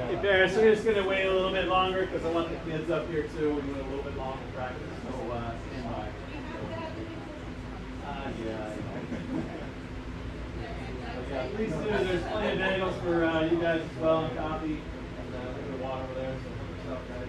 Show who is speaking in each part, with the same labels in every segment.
Speaker 1: Hey, Paris, we're just going to wait a little bit longer because I want the kids up here too. We're doing a little bit longer practice, so stand by. Yeah. Yeah, please do. There's plenty of bagels for you guys as well, and coffee, and a little bit of water over there. So help yourself, guys.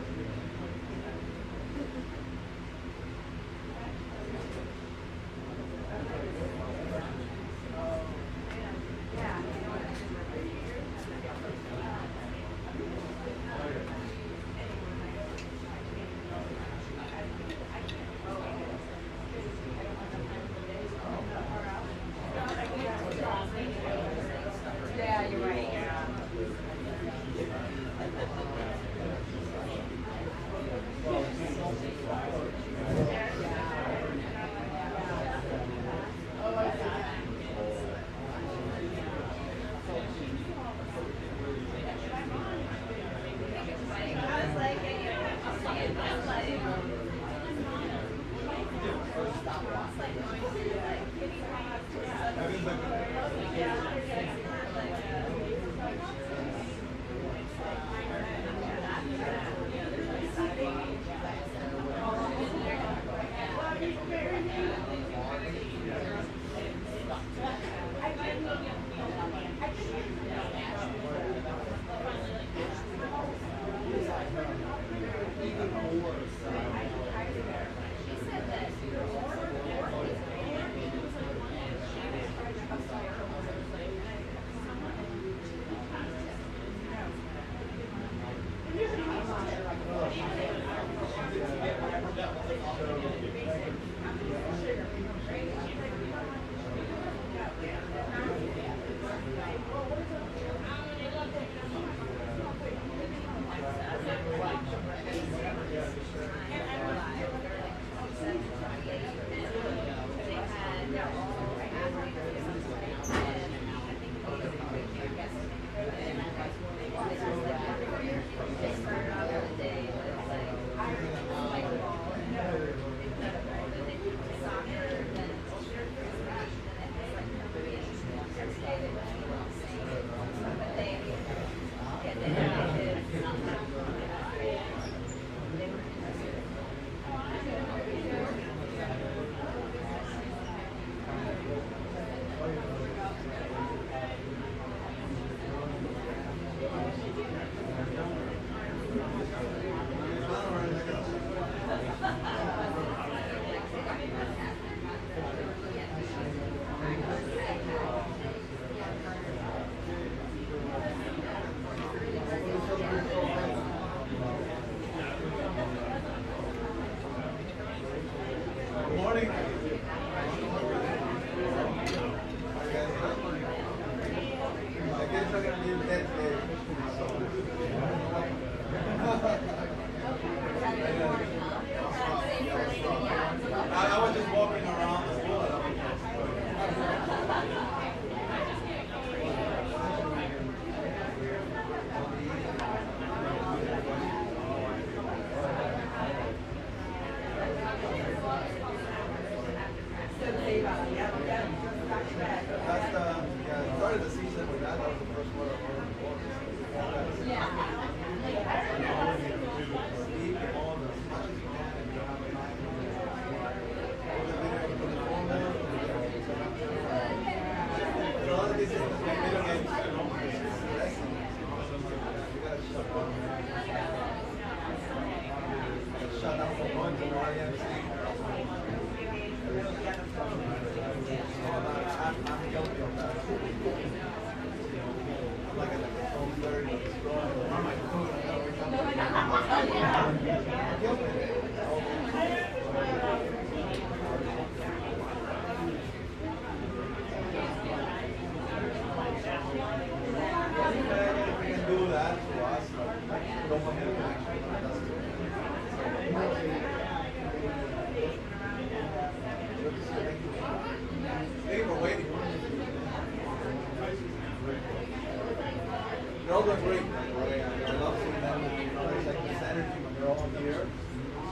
Speaker 2: They're all doing great. I love seeing them. There's like this energy when they're all here.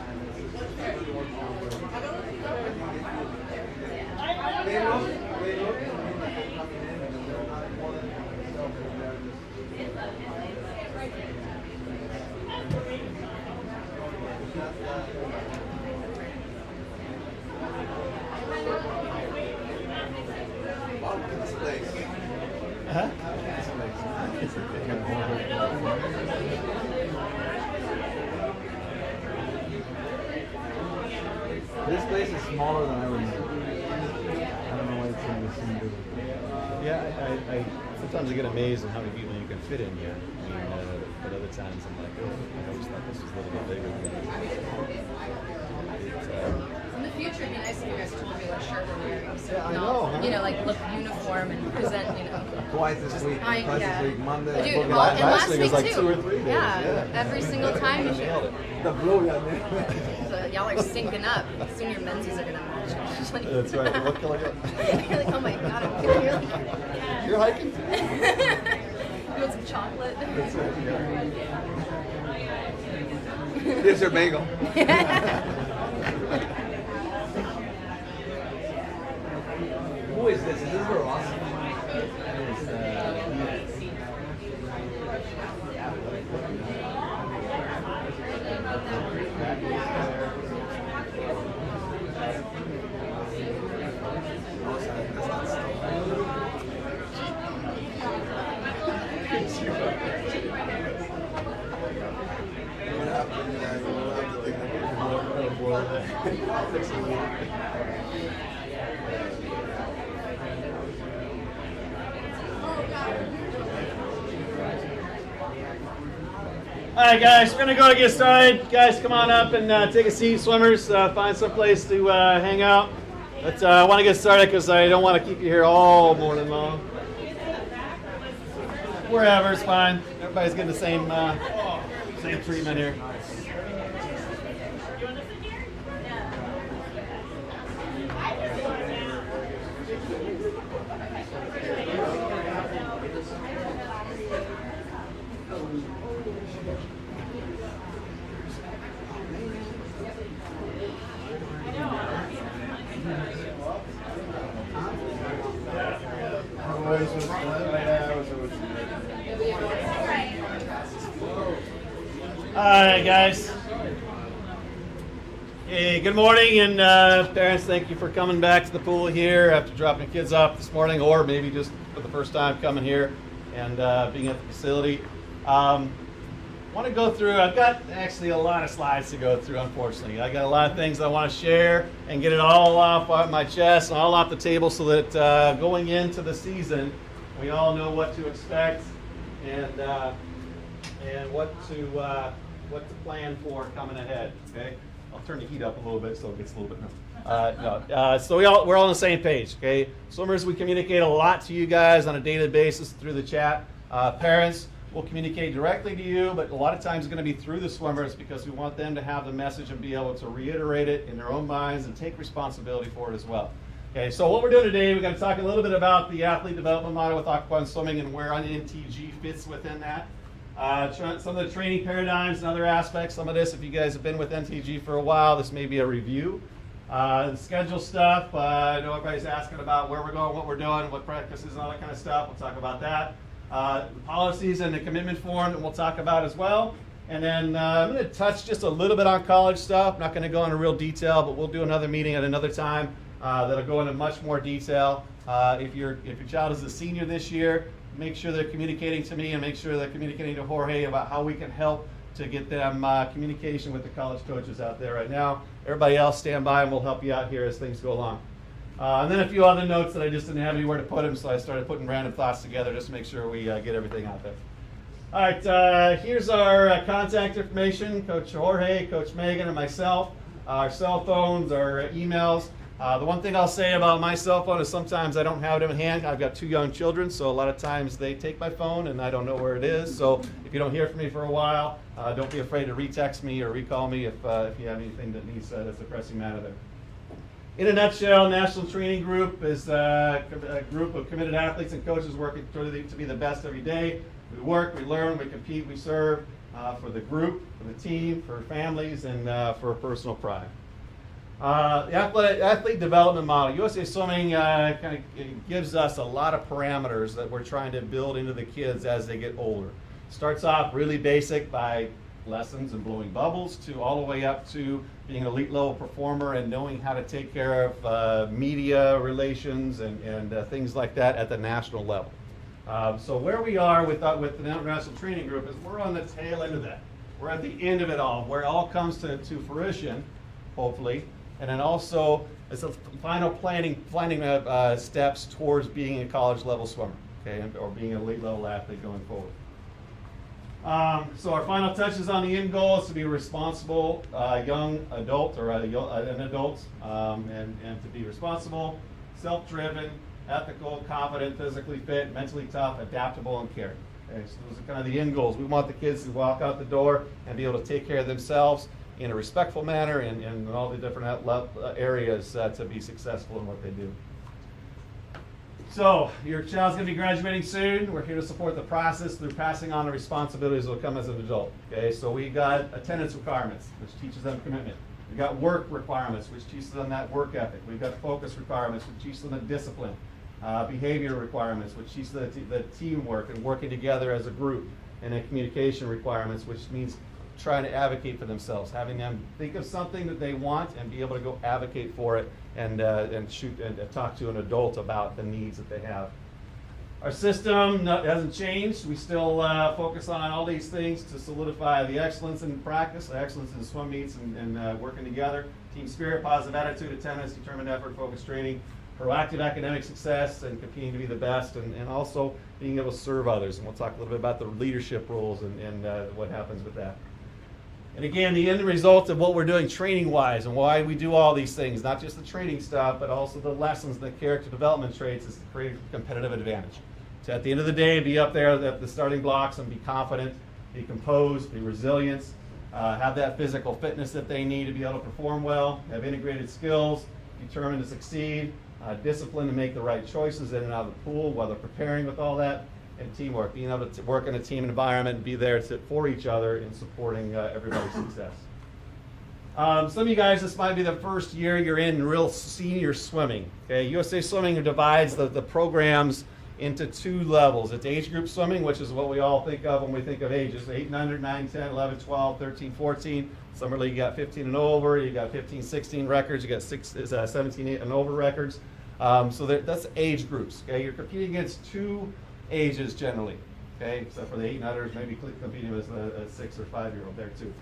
Speaker 2: And it's really working out well. They look, I mean, like they're coming in because they're not more than themselves. They're just wow, look at this place.
Speaker 3: Huh?
Speaker 2: This place is smaller than I remember. I don't know why it's in the same building.
Speaker 3: Yeah, I sometimes I get amazed at how many people you can fit in here. I mean, but other times I'm like, oh, I always thought this was a little bit bigger than
Speaker 4: In the future, it'd be nice if you guys told me what shirt we're wearing. So
Speaker 3: Yeah, I
Speaker 4: not,
Speaker 3: know, huh?
Speaker 4: you know, like look uniform and present,
Speaker 2: Twice this week. Twice
Speaker 4: yeah.
Speaker 2: this week. Monday.
Speaker 4: Dude,
Speaker 2: Monday.
Speaker 4: well, and
Speaker 3: last
Speaker 4: last
Speaker 3: week
Speaker 4: week
Speaker 3: was like
Speaker 4: too.
Speaker 3: 2 or 3 days.
Speaker 4: Yeah, every single time you
Speaker 3: nailed
Speaker 4: should.
Speaker 3: it.
Speaker 2: The blue, yeah.
Speaker 4: So y'all are syncing up. Soon your menses are gonna match. Just like,
Speaker 3: That's right. What color?
Speaker 4: You're like, oh my god, I'm here. You're like,
Speaker 3: You're hiking?
Speaker 4: you want some chocolate?
Speaker 3: That's right. Yeah.
Speaker 2: Here's your bagel. Who is this? Is this Ross?
Speaker 1: All right, guys, we're gonna go to get started. Guys, come on up and take a seat. Swimmers, find some place to hang out. But I want to get started because I don't want to keep you here all morning long. Wherever, it's fine. Everybody's getting the same treatment here. All right, guys. Hey, good morning, and parents, thank you for coming back to the pool here after dropping kids off this morning, or maybe just for the first time coming here and being at the facility. Want to go through, I've got actually a lot of slides to go through, unfortunately. I got a lot of things I want to share and get it all off my chest and all off the table so that going into the season, we all know what to expect and what to plan for coming ahead. Okay, I'll turn the heat up a little bit so it gets a little bit. So we're all on the same page. Okay, swimmers, we communicate a lot to you guys on a daily basis through the chat. Parents will communicate directly to you, but a lot of times it's going to be through the swimmers because we want them to have the message and be able to reiterate it in their own minds and take responsibility for it as well. Okay, so what we're doing today, we're going to talk a little bit about the athlete development model with aquaponics swimming and where NTG fits within that. Some of the training paradigms and other aspects. Some of this, if you guys have been with NTG for a while, this may be a review. The schedule stuff, I know everybody's asking about where we're going, what we're doing, what practices and all that kind of stuff. We'll talk about that. The policies and the commitment form that we'll talk about as well. And then I'm going to touch just a little bit on college stuff. I'm not going to go into real detail, but we'll do another meeting at another time that'll go into much more detail. If your child is a senior this year, make sure they're communicating to me and make sure they're communicating to Jorge about how we can help to get them communication with the college coaches out there right now. Everybody else stand by and we'll help you out here as things go along. And then a few other notes that I just didn't have anywhere to put them, so I started putting random thoughts together just to make sure we get everything out there. All right, here's our contact information. Coach Jorge, Coach Megan, and myself. Our cell phones, our emails. The one thing I'll say about my cell phone is sometimes I don't have it in hand. I've got 2 young children, so a lot of times they take my phone and I don't know where it is. So if you don't hear from me for a while, don't be afraid to retext me or recall me if you have anything that needs that's a pressing matter there. In a nutshell, National Training Group is a group of committed athletes and coaches working to be the best every day. We work, we learn, we compete, we serve for the group, for the team, for families, and for personal pride. The athlete development model. USA Swimming kind of gives us a lot of parameters that we're trying to build into the kids as they get older. Starts off really basic by lessons and blowing bubbles to all the way up to being an elite level performer and knowing how to take care of media relations and things like that at the national level. So where we are with the National Training Group is we're on the tail end of that. We're at the end of it all, where it all comes to fruition, hopefully, and then also it's a final planning steps towards being a college level swimmer, okay, or being an elite level athlete going forward. So our final touches on the end goal is to be a responsible young adult or an adult, and to be responsible, self-driven, ethical, confident, physically fit, mentally tough, adaptable, and caring. Okay, so those are kind of the end goals. We want the kids to walk out the door and be able to take care of themselves in a respectful manner and in all the different areas to be successful in what they do. So, your child's going to be graduating soon. We're here to support the process through passing on the responsibilities that will come as an adult. Okay, so we got attendance requirements, which teaches them commitment. We've got work requirements, which teaches them that work ethic. We've got focus requirements, which teaches them the discipline. Behavior requirements, which teaches the teamwork and working together as a group. And then communication requirements, which means trying to advocate for themselves, having them think of something that they want and be able to go advocate for it and talk to an adult about the needs that they have. Our system hasn't changed. We still focus on all these things to solidify the excellence in practice, the excellence in swim meets and working together, team spirit, positive attitude, attendance, determined effort, focused training, proactive academic success, and competing to be the best, and also being able to serve others. And we'll talk a little bit about the leadership roles and what happens with that. And again, the end result of what we're doing training-wise and why we do all these things, not just the training stuff, but also the lessons, the character development traits, is to create a competitive advantage. So at the end of the day, be up there at the starting blocks and be confident, be composed, be resilient, have that physical fitness that they need to be able to perform well, have integrated skills, determined to succeed, discipline to make the right choices in and out of the pool while they're preparing with all that, and teamwork, being able to work in a team environment and be there for each other in supporting everybody's success. Some of you guys, this might be the first year you're in real senior swimming. Okay, USA Swimming divides the programs into 2 levels. It's age group swimming, which is what we all think of when we think of ages. 8 and under, 9, 10, 11, 12, 13, 14. Summer League, you got 15 and over. You got 15, 16 records. You got 17 and over records. So that's age groups. Okay, you're competing against 2 ages generally, okay, except for the 8 and unders, maybe competing with a 6 or 5-year-old there too.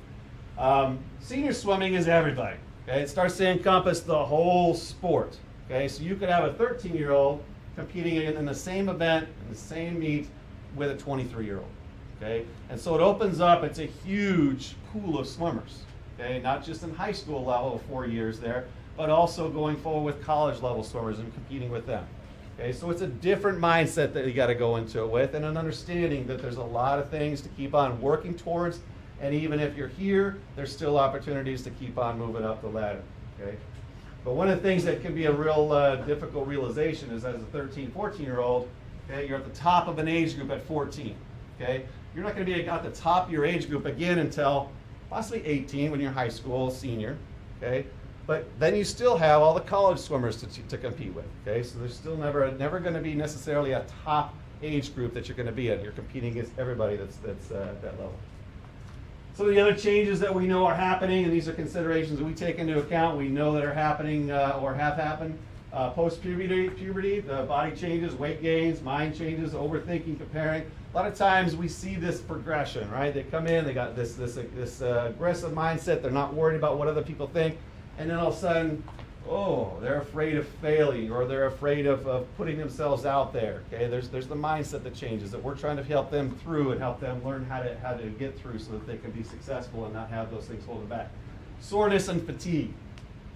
Speaker 1: Senior swimming is everybody. Okay, it starts to encompass the whole sport. Okay, so you could have a 13-year-old competing in the same event, in the same meet with a 23-year-old. Okay, and so it opens up. It's a huge pool of swimmers. Okay, not just in high school level of 4 years there, but also going forward with college level swimmers and competing with them. Okay, so it's a different mindset that you got to go into it with, and an understanding that there's a lot of things to keep on working towards, and even if you're here, there's still opportunities to keep on moving up the ladder. Okay, but one of the things that can be a real difficult realization is as a 13, 14-year-old, okay, you're at the top of an age group at 14. Okay, you're not going to be at the top of your age group again until possibly 18 when you're high school senior. Okay. But then you still have all the college swimmers to compete with. Okay, so there's still never going to be necessarily a top age group that you're going to be in. You're competing against everybody that's at that level. Some of the other changes that we know are happening, and these are considerations that we take into account. We know that are happening or have happened. Post-puberty, the body changes, weight gains, mind changes, overthinking, comparing. A lot of times we see this progression, right? They come in, they got this aggressive mindset. They're not worried about what other people think, and then all of a sudden, oh, they're afraid of failing, or they're afraid of putting themselves out there. Okay, there's the mindset that changes that we're trying to help them through and help them learn how to get through so that they can be successful and not have those things hold them back. Soreness and fatigue.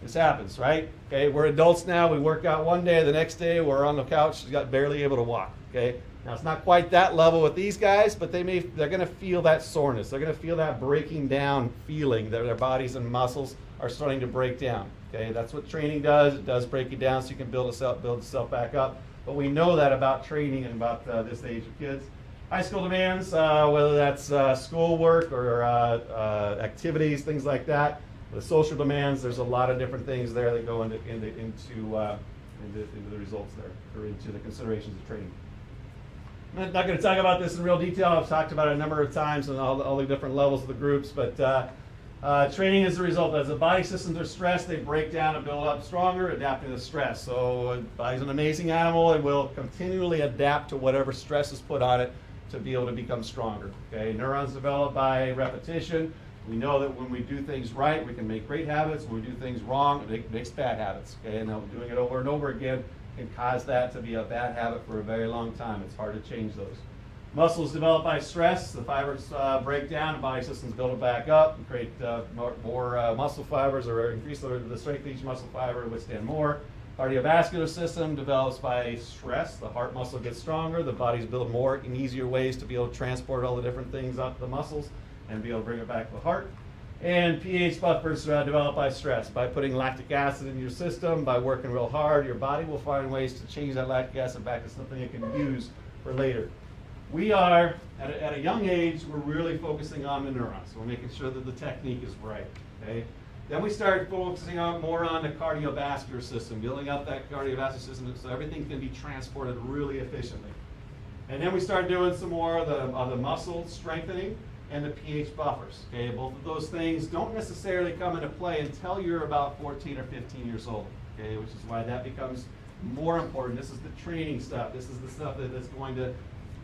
Speaker 1: This happens, right? Okay, we're adults now. We work out one day, the next day we're on the couch, barely able to walk. Okay. Now, it's not quite that level with these guys, but they're going to feel that soreness. They're going to feel that breaking down feeling that their bodies and muscles are starting to break down. Okay, that's what training does. It does break it down so you can build itself back up. But we know that about training and about this age of kids. High school demands, whether that's schoolwork or activities, things like that. The social demands, there's a lot of different things there that go into the results there, or into the considerations of training. I'm not going to talk about this in real detail. I've talked about it a number of times on all the different levels of the groups, but training is the result. As the body systems are stressed, they break down and build up stronger, adapting to stress. So the body's an amazing animal. It will continually adapt to whatever stress is put on it to be able to become stronger. Okay, neurons develop by repetition. We know that when we do things right, we can make great habits. When we do things wrong, it makes bad habits. Okay, and doing it over and over again can cause that to be a bad habit for a very long time. It's hard to change those. Muscles develop by stress. The fibers break down, and body systems build it back up and create more muscle fibers, or increase the strength of each muscle fiber to withstand more. Cardiovascular system develops by stress. The heart muscle gets stronger. The body's built more and easier ways to be able to transport all the different things up the muscles and be able to bring it back to the heart. And pH buffers develop by stress. By putting lactic acid in your system, by working real hard, your body will find ways to change that lactic acid back to something it can use for later. We are, at a young age, we're really focusing on the neurons. We're making sure that the technique is right. Okay? Then we start focusing more on the cardiovascular system, building up that cardiovascular system so everything can be transported really efficiently. And then we start doing some more of the muscle strengthening and the pH buffers. Okay, both of those things don't necessarily come into play until you're about 14 or 15 years old. Okay, which is why that becomes more important. This is the training stuff. This is the stuff that's going to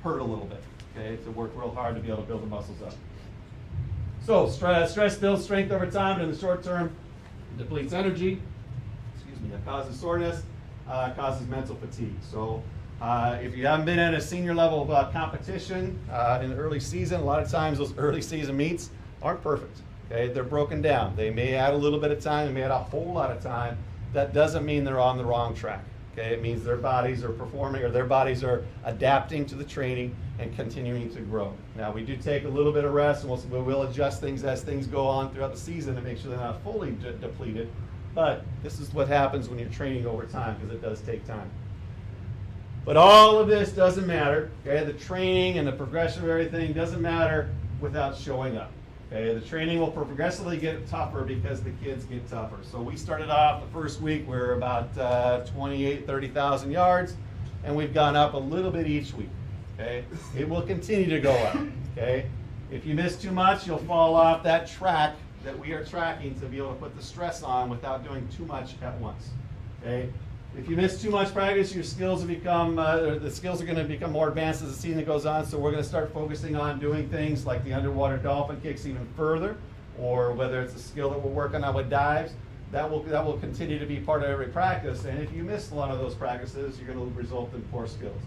Speaker 1: hurt a little bit. Okay, to work real hard to be able to build the muscles up. So stress builds strength over time, and in the short term, it depletes energy. It causes soreness, causes mental fatigue. So if you haven't been in a senior level competition in the early season, a lot of times those early season meets aren't perfect. Okay, they're broken down. They may add a little bit of time. They may add a whole lot of time. That doesn't mean they're on the wrong track. Okay, it means their bodies are performing, or their bodies are adapting to the training and continuing to grow. Now, we do take a little bit of rest, and we will adjust things as things go on throughout the season to make sure they're not fully depleted. But this is what happens when you're training over time, because it does take time. But all of this doesn't matter. Okay, the training and the progression of everything doesn't matter without showing up. Okay, the training will progressively get tougher because the kids get tougher. So we started off the first week, we were about 30,000 yards, and we've gone up a little bit each week. Okay, it will continue to go up. Okay, if you miss too much, you'll fall off that track that we are tracking to be able to put the stress on without doing too much at once. Okay. If you miss too much practice, your skills have become, the skills are going to become more advanced as the season goes on. So we're going to start focusing on doing things like the underwater dolphin kicks even further, or whether it's a skill that we're working on with dives, that will continue to be part of every practice. And if you miss a lot of those practices, you're going to result in poor skills.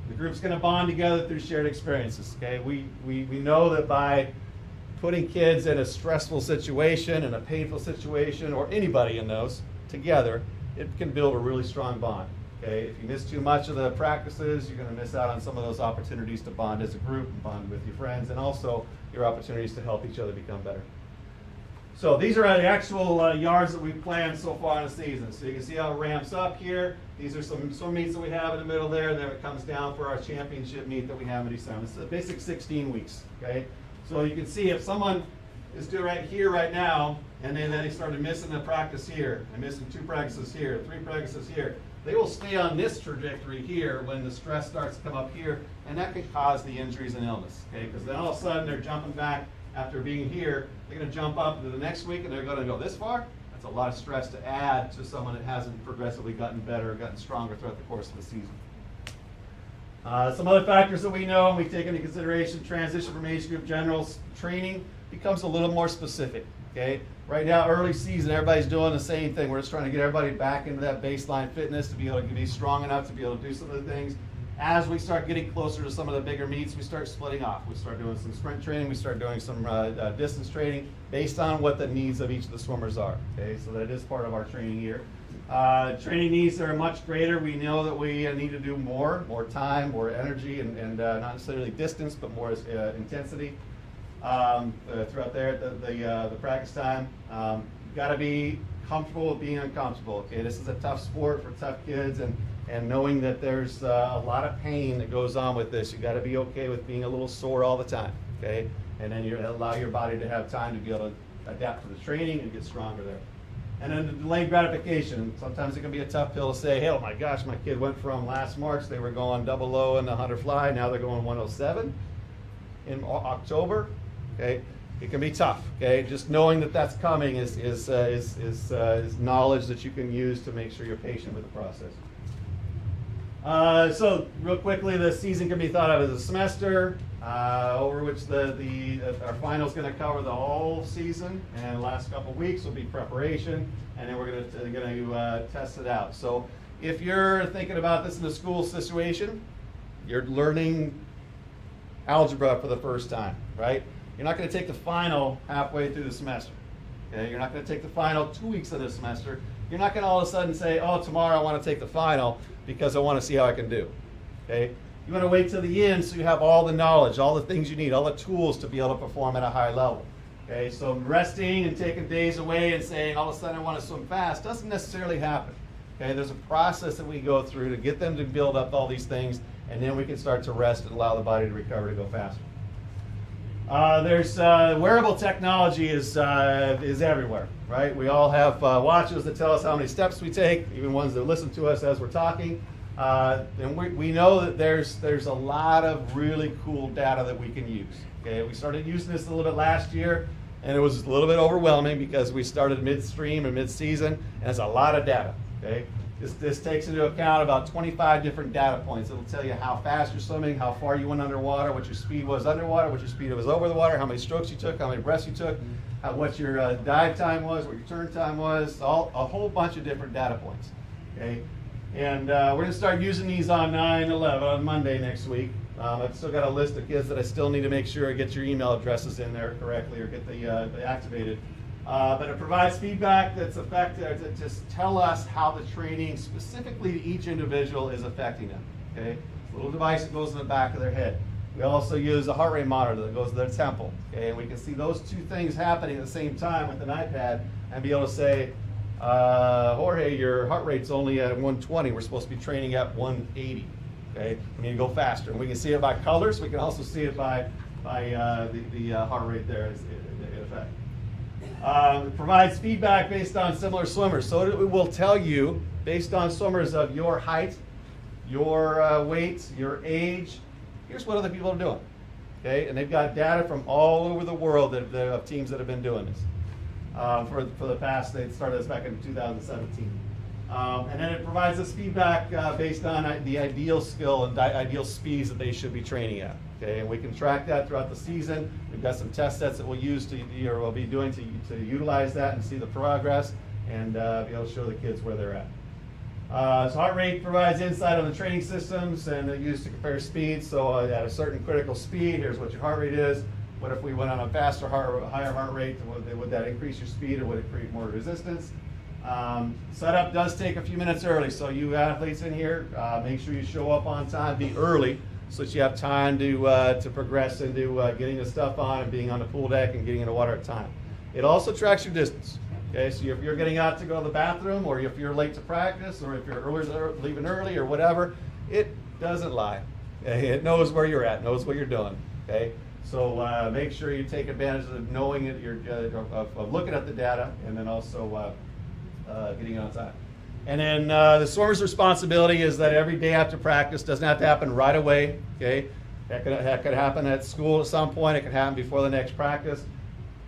Speaker 1: The group's going to bond together through shared experiences. Okay, we know that by putting kids in a stressful situation, in a painful situation, or anybody in those together, it can build a really strong bond. Okay, if you miss too much of the practices, you're going to miss out on some of those opportunities to bond as a group, and bond with your friends, and also your opportunities to help each other become better. So these are the actual yards that we've planned so far in the season. So you can see how it ramps up here. These are some meets that we have in the middle there, and then it comes down for our championship meet that we have in December. It's a basic 16 weeks. Okay, so you can see if someone is doing right here right now, and then they started missing a practice here, and missing 2 practices here, 3 practices here, they will stay on this trajectory here when the stress starts to come up here, and that can cause the injuries and illness. Okay, because then all of a sudden they're jumping back after being here, they're going to jump up to the next week, and they're going to go this far. That's a lot of stress to add to someone that hasn't progressively gotten better or gotten stronger throughout the course of the season. Some other factors that we know and we take into consideration: transition from age group generals training becomes a little more specific. Okay, right now, early season, everybody's doing the same thing. We're just trying to get everybody back into that baseline fitness to be able to be strong enough to be able to do some of the things. As we start getting closer to some of the bigger meets, we start splitting off. We start doing some sprint training. We start doing some distance training based on what the needs of each of the swimmers are. Okay, so that is part of our training year. Training needs are much greater. We know that we need to do more time, more energy, and not necessarily distance, but more intensity throughout there the practice time. Got to be comfortable with being uncomfortable. Okay, this is a tough sport for tough kids, and knowing that there's a lot of pain that goes on with this. You got to be okay with being a little sore all the time. Okay, and then you allow your body to have time to be able to adapt to the training and get stronger there. And then the delayed gratification. Sometimes it can be a tough pill to say, hey, oh my gosh, my kid went from last March, they were going double low in the 100 fly, now they're going 107 in October. Okay, it can be tough. Okay, just knowing that that's coming is knowledge that you can use to make sure you're patient with the process. So real quickly, the season can be thought of as a semester, over which our final is going to cover the whole season, and the last couple of weeks will be preparation, and then we're going to test it out. So if you're thinking about this in a school situation, you're learning algebra for the first time, right? You're not going to take the final halfway through the semester. Okay? You're not going to take the final 2 weeks of the semester. You're not going to all of a sudden say, oh, tomorrow I want to take the final because I want to see how I can do. Okay? You want to wait till the end so you have all the knowledge, all the things you need, all the tools to be able to perform at a high level. Okay? So resting and taking days away and saying all of a sudden I want to swim fast doesn't necessarily happen. Okay? There's a process that we go through to get them to build up all these things, and then we can start to rest and allow the body to recover to go faster. There's wearable technology is everywhere, right? We all have watches that tell us how many steps we take, even ones that listen to us as we're talking. And we know that there's a lot of really cool data that we can use. Okay, we started using this a little bit last year, and it was a little bit overwhelming because we started midstream and mid-season, and it's a lot of data. Okay, this takes into account about 25 different data points. It'll tell you how fast you're swimming, how far you went underwater, what your speed was underwater, what your speed was over the water, how many strokes you took, how many breaths you took, what your dive time was, what your turn time was, a whole bunch of different data points. Okay, and we're going to start using these on 9/11 on Monday next week. I've still got a list of kids that I still need to make sure I get your email addresses in there correctly or get the activated. But it provides feedback that's effective to just tell us how the training specifically to each individual is affecting them. Okay, it's a little device that goes in the back of their head. We also use a heart rate monitor that goes to their temple. Okay, and we can see those two things happening at the same time with an iPad and be able to say, Jorge, your heart rate's only at 120. We're supposed to be training at 180. Okay, we need to go faster. And we can see it by colors. We can also see it by the heart rate there in effect. It provides feedback based on similar swimmers. So it will tell you, based on swimmers of your height, your weight, your age, here's what other people are doing. Okay, and they've got data from all over the world of teams that have been doing this. For the past, they started this back in 2017. And then it provides us feedback based on the ideal skill and ideal speeds that they should be training at. Okay, and we can track that throughout the season. We've got some test sets that we'll use we'll be doing to utilize that and see the progress and be able to show the kids where they're at. So heart rate provides insight on the training systems and they're used to compare speeds. So at a certain critical speed, here's what your heart rate is. What if we went on a faster, higher heart rate? Would that increase your speed or would it create more resistance? Setup does take a few minutes early, so you athletes in here, make sure you show up on time, be early, so that you have time to progress into getting the stuff on and being on the pool deck and getting in the water at time. It also tracks your distance. Okay, so if you're getting out to go to the bathroom, or if you're late to practice, or if you're leaving early, or whatever, it doesn't lie. Okay? It knows where you're at, knows what you're doing. Okay, so make sure you take advantage of knowing it, of looking at the data, and then also getting it on time. And then the swimmer's responsibility is that every day after practice doesn't have to happen right away. Okay, that could happen at school at some point. It could happen before the next practice.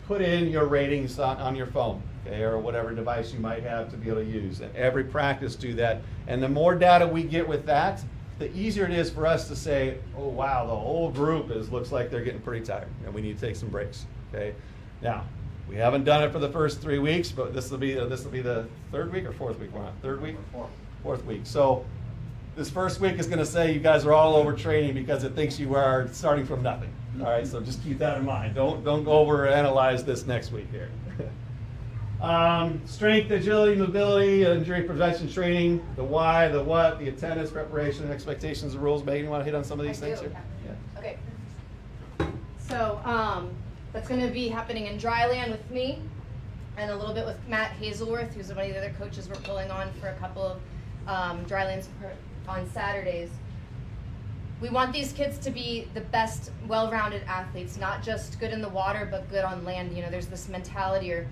Speaker 1: Put in your ratings on your phone, okay, or whatever device you might have to be able to use. And every practice do that. And the more data we get with that, the easier it is for us to say, oh wow, the whole group looks like they're getting pretty tired and we need to take some breaks. Okay, now we haven't done it for the first 3 weeks, but this will be the third week or fourth week. We're on third week, fourth week. So this first week is going to say you guys are all overtraining because it thinks you are starting from nothing. All right, so just keep that in mind. Don't over analyze this next week here. Strength, agility, mobility, injury prevention training, the why, the what, the attendance, preparation, expectations, the rules. Megan, you want to hit on some of these things here? Yeah.
Speaker 4: Okay. So that's going to be happening in Dryland with me, and a little bit with Matt Hazelworth, who's one of the other coaches we're pulling on for a couple of Drylands on Saturdays. We want these kids to be the best, well-rounded athletes, not just good in the water, but good on land. You know, there's this mentality or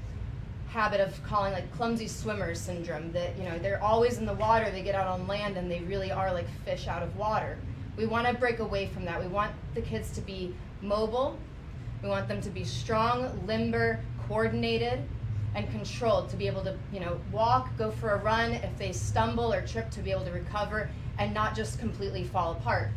Speaker 4: habit of calling like clumsy swimmers syndrome that, you know, they're always in the water, they get out on land and they really are like fish out of water. We want to break away from that. We want the kids to be mobile. We want them to be strong, limber, coordinated, and controlled, to be able to, you know, walk, go for a run, if they stumble or trip, to be able to recover and not just completely fall apart.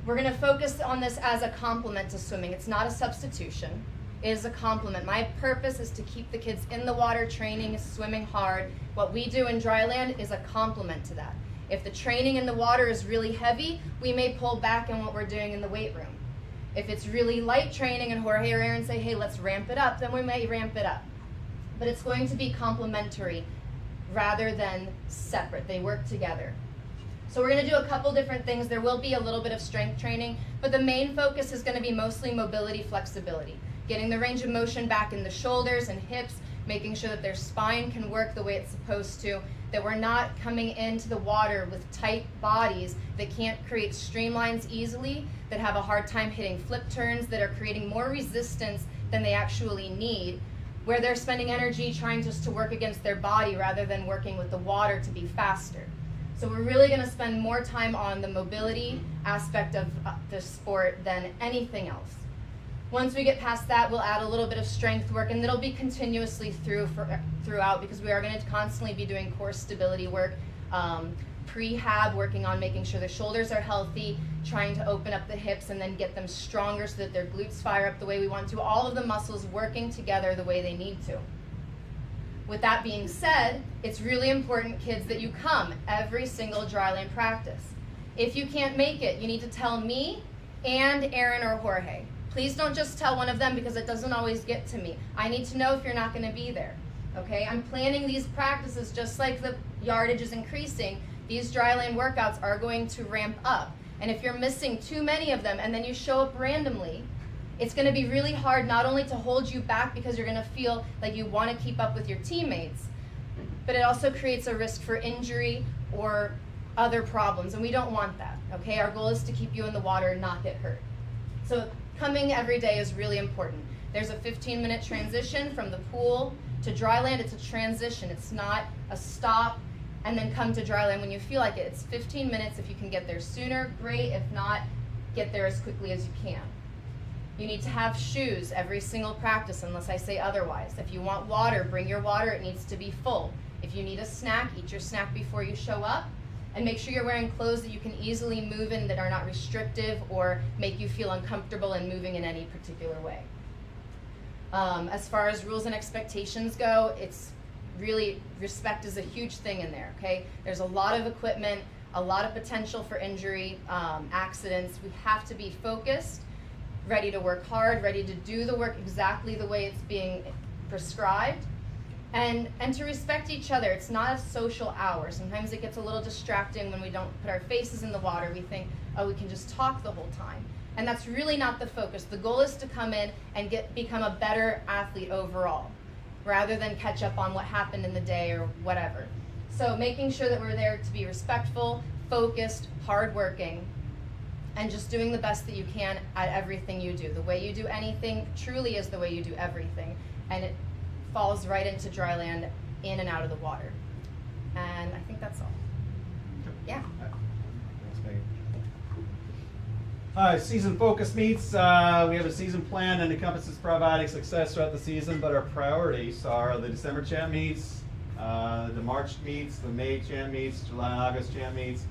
Speaker 4: We're going to focus on this as a complement to swimming. It's not a substitution. It is a complement. My purpose is to keep the kids in the water, training, swimming hard. What we do in Dryland is a complement to that. If the training in the water is really heavy, we may pull back in what we're doing in the weight room. If it's really light training and Jorge or Aaron say, hey, let's ramp it up, then we may ramp it up. But it's going to be complementary rather than separate. They work together. So we're going to do a couple different things. There will be a little bit of strength training, but the main focus is going to be mostly mobility, flexibility. Getting the range of motion back in the shoulders and hips, making sure that their spine can work the way it's supposed to, that we're not coming into the water with tight bodies that can't create streamlines easily, that have a hard time hitting flip turns, that are creating more resistance than they actually need, where they're spending energy trying just to work against their body rather than working with the water to be faster. So we're really going to spend more time on the mobility aspect of the sport than anything else. Once we get past that, we'll add a little bit of strength work, and it'll be continuously throughout, because we are going to constantly be doing core stability work, prehab, working on making sure the shoulders are healthy, trying to open up the hips and then get them stronger so that their glutes fire up the way we want to, all of the muscles working together the way they need to. With that being said, it's really important, kids, that you come every single Dryland practice. If you can't make it, you need to tell me and Aaron or Jorge. Please don't just tell one of them, because it doesn't always get to me. I need to know if you're not going to be there. Okay? I'm planning these practices just like the yardage is increasing. These Dryland workouts are going to ramp up. And if you're missing too many of them and then you show up randomly, it's going to be really hard not only to hold you back because you're going to feel like you want to keep up with your teammates, but it also creates a risk for injury or other problems, and we don't want that. Okay? Our goal is to keep you in the water and not get hurt. So coming every day is really important. There's a 15-minute transition from the pool to Dryland. It's a transition. It's not a stop and then come to Dryland when you feel like it. It's 15 minutes. If you can get there sooner, great. If not, get there as quickly as you can. You need to have shoes every single practice unless I say otherwise. If you want water, bring your water. It needs to be full. If you need a snack, eat your snack before you show up. And make sure you're wearing clothes that you can easily move in, that are not restrictive or make you feel uncomfortable in moving in any particular way. As far as rules and expectations go, it's really, respect is a huge thing in there, okay? There's a lot of equipment, a lot of potential for injury, accidents. We have to be focused, ready to work hard, ready to do the work exactly the way it's being prescribed. And to respect each other. It's not a social hour. Sometimes it gets a little distracting when we don't put our faces in the water. We think, oh, we can just talk the whole time. And that's really not the focus. The goal is to come in and become a better athlete overall, rather than catch up on what happened in the day or whatever. So making sure that we're there to be respectful, focused, hardworking, and just doing the best that you can at everything you do. The way you do anything truly is the way you do everything. And it falls right into Dryland, in and out of the water. And I think that's all. Yeah.
Speaker 1: All right, season focus meets. We have a season plan and encompasses providing success throughout the season, but our priorities are the December champ meets, the March meets, the May champ meets, July and August champ meets,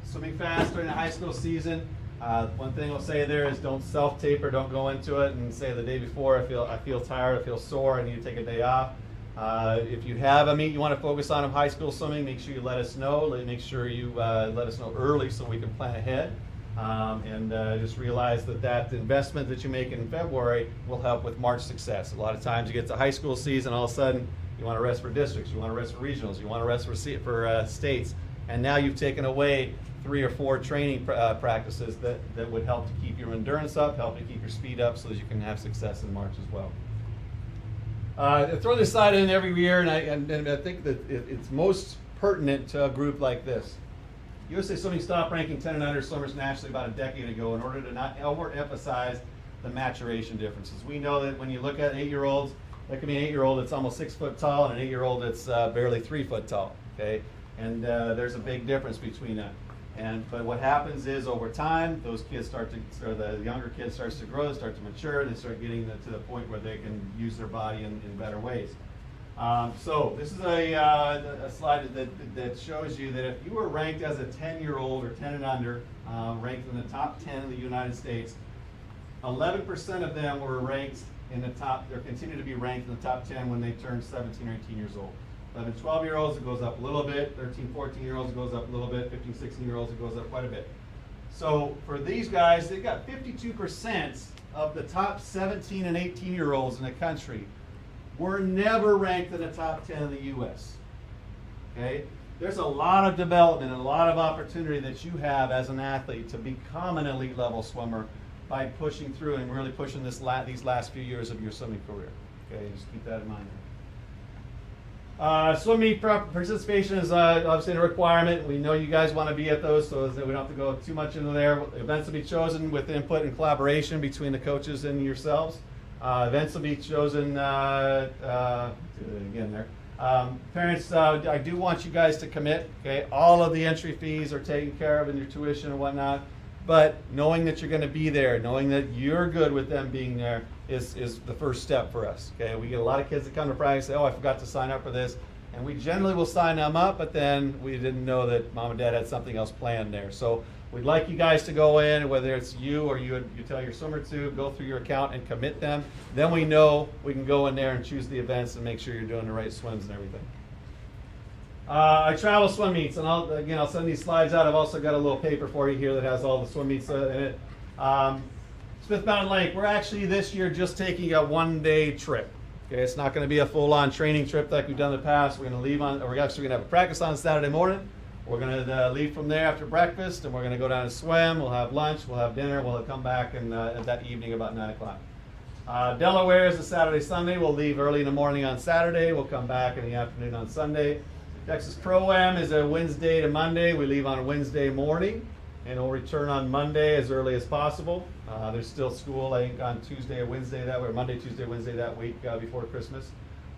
Speaker 1: Swimming fast during the high school season. One thing I'll say there is don't self-tape or don't go into it and say the day before I feel tired, I feel sore, I need to take a day off. If you have a meet you want to focus on of high school swimming, make sure you let us know. Make sure you let us know early so we can plan ahead. And just realize that investment that you make in February will help with March success. A lot of times you get to high school season, all of a sudden you want to rest for districts, you want to rest for regionals, you want to rest for states, and now you've taken away 3 or 4 training practices that would help to keep your endurance up, help to keep your speed up so that you can have success in March as well. I throw this slide in every year, and I think that it's most pertinent to a group like this. USA Swimming stopped ranking 10 and under swimmers nationally about a decade ago in order to not overemphasize the maturation differences. We know that when you look at 8-year-olds, that can be an 8-year-old that's almost 6 foot tall and an 8-year-old that's barely 3 foot tall. Okay, and there's a big difference between that. But what happens is over time, those kids the younger kid starts to grow, they start to mature, they start getting to the point where they can use their body in better ways. So this is a slide that shows you that if you were ranked as a 10-year-old or 10 and under, ranked in the top 10 in the United States, 11% of them were ranked in the top, or continue to be ranked in the top 10 when they turn 17 or 18 years old. 11, 12-year-olds, it goes up a little bit. 13, 14-year-olds, it goes up a little bit. 15, 16-year-olds, it goes up quite a bit. So for these guys, they've got 52% of the top 17 and 18-year-olds in the country were never ranked in the top 10 in the U.S. Okay? There's a lot of development and a lot of opportunity that you have as an athlete to become an elite level swimmer by pushing through and really pushing these last few years of your swimming career. Okay, just keep that in mind. Swim meet participation is obviously a requirement. We know you guys want to be at those, so we don't have to go too much into there. Events will be chosen with input and collaboration between the coaches and yourselves. Events will be chosen, again there. Parents, I do want you guys to commit. Okay, all of the entry fees are taken care of in your tuition and whatnot. But knowing that you're going to be there, knowing that you're good with them being there is the first step for us. Okay, we get a lot of kids that come to practice and say, oh, I forgot to sign up for this. And we generally will sign them up, but then we didn't know that mom and dad had something else planned there. So we'd like you guys to go in, whether it's you or you tell your swimmer to, go through your account and commit them. Then we know we can go in there and choose the events and make sure you're doing the right swims and everything. I travel swim meets, and I'll send these slides out. I've also got a little paper for you here that has all the swim meets in it. Smith Mountain Lake, we're actually this year just taking a one-day trip. Okay, it's not going to be a full-on training trip like we've done in the past. We're going to leave we're actually going to have a practice on Saturday morning. We're going to leave from there after breakfast, and we're going to go down and swim. We'll have lunch, we'll have dinner, we'll come back and that evening about 9 o'clock. Delaware is a Saturday, Sunday. We'll leave early in the morning on Saturday. We'll come back in the afternoon on Sunday. Texas Pro-Am is a Wednesday to Monday. We leave on a Wednesday morning, and we'll return on Monday as early as possible. There's still school, I think, on Tuesday or Wednesday that way, or Monday, Tuesday, Wednesday that week before Christmas.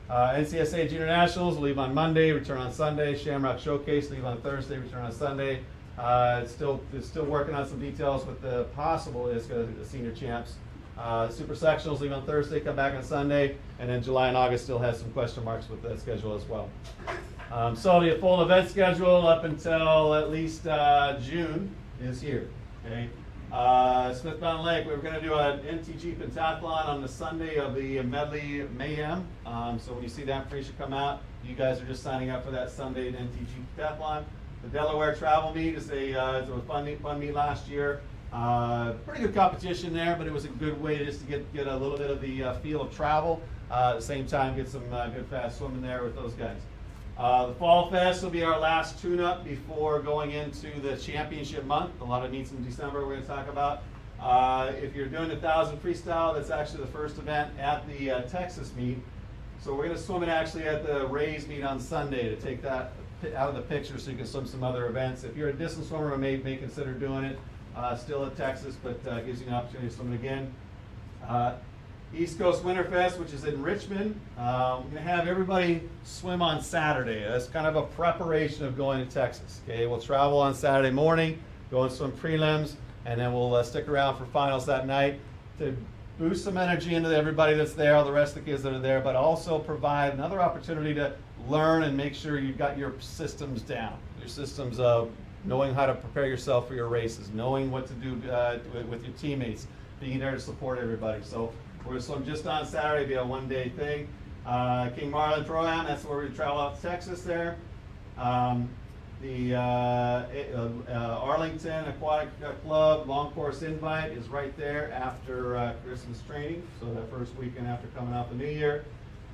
Speaker 1: NCSA Junior Nationals, we'll leave on Monday, return on Sunday. Shamrock Showcase, leave on Thursday, return on Sunday. It's still working on some details with the possible the senior champs. Super sectionals leave on Thursday, come back on Sunday, and then July and August still has some question marks with the schedule as well. So the full event schedule up until at least June is here. Okay. Smith Mountain Lake, we're going to do an NTG pentathlon on the Sunday of the Medley Mayhem. So when you see that, please should come out. You guys are just signing up for that Sunday NTG pentathlon. The Delaware Travel Meet is it was a fun meet last year. Pretty good competition there, but it was a good way just to get a little bit of the feel of travel. At the same time, get some good fast swimming there with those guys. The Fall Fest will be our last tune-up before going into the championship month. A lot of meets in December we're going to talk about. If you're doing the 1,000 freestyle, that's actually the first event at the Texas meet. So we're going to swim it actually at the Rays meet on Sunday to take that out of the picture so you can swim some other events. If you're a distance swimmer, may consider doing it. Still at Texas, but gives you an opportunity to swim it again. East Coast Winterfest, which is in Richmond. We're going to have everybody swim on Saturday. That's kind of a preparation of going to Texas. Okay, we'll travel on Saturday morning, go and swim prelims, and then we'll stick around for finals that night to boost some energy into everybody that's there, all the rest of the kids that are there, but also provide another opportunity to learn and make sure you've got your systems down. Your systems of knowing how to prepare yourself for your races, knowing what to do with your teammates, being there to support everybody. So just on Saturday, it'll be a one-day thing. King Marlin Pro-Am, that's where we travel out to Texas there. The Arlington Aquatic Club long course invite is right there after Christmas training, so that first weekend after coming off the New Year.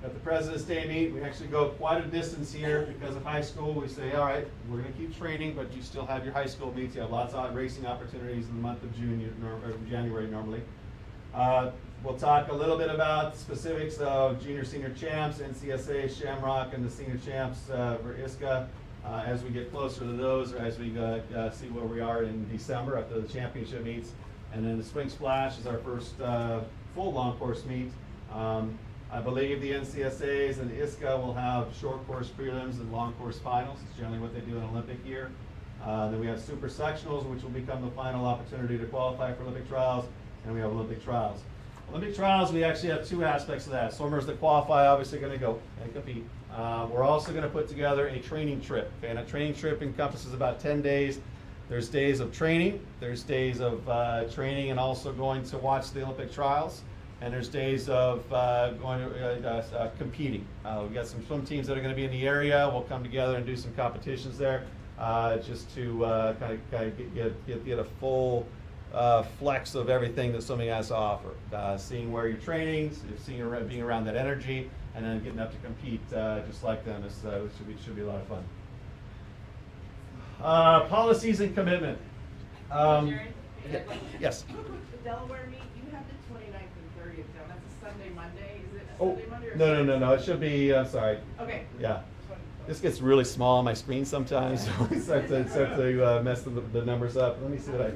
Speaker 1: At the President's Day meet, we actually go quite a distance here because of high school. We say, all right, we're going to keep training, but you still have your high school meets. You have lots of racing opportunities in the month of January normally. We'll talk a little bit about specifics of junior, senior champs, NCSA, Shamrock, and the senior champs for ISCA as we get closer to those, or as we see where we are in December after the championship meets. And then the Spring Splash is our first full long course meet. I believe the NCSAs and ISCA will have short course prelims and long course finals. It's generally what they do in Olympic year. Then we have super sectionals, which will become the final opportunity to qualify for Olympic trials, and we have Olympic trials. Olympic trials, we actually have two aspects of that. Swimmers that qualify obviously are going to go and compete. We're also going to put together a training trip. Okay? And a training trip encompasses about 10 days. There's days of training, there's days of training and also going to watch the Olympic trials. And there's days of going to competing. We've got some swim teams that are going to be in the area. We'll come together and do some competitions there, just to kind of get a full flex of everything that swimming has to offer. Seeing where you're training, being around that energy, and then getting up to compete just like them. This should be a lot of fun. Policies and commitment. Yes.
Speaker 5: The Delaware meet, you have the 29th and 30th down. That's a Sunday, Monday. Is it a
Speaker 1: Oh,
Speaker 5: Sunday, Monday? Or
Speaker 1: no. It should be, I'm sorry.
Speaker 5: Okay.
Speaker 1: Yeah. This gets really small on my screen sometimes, so we start to mess the numbers up. Let me see what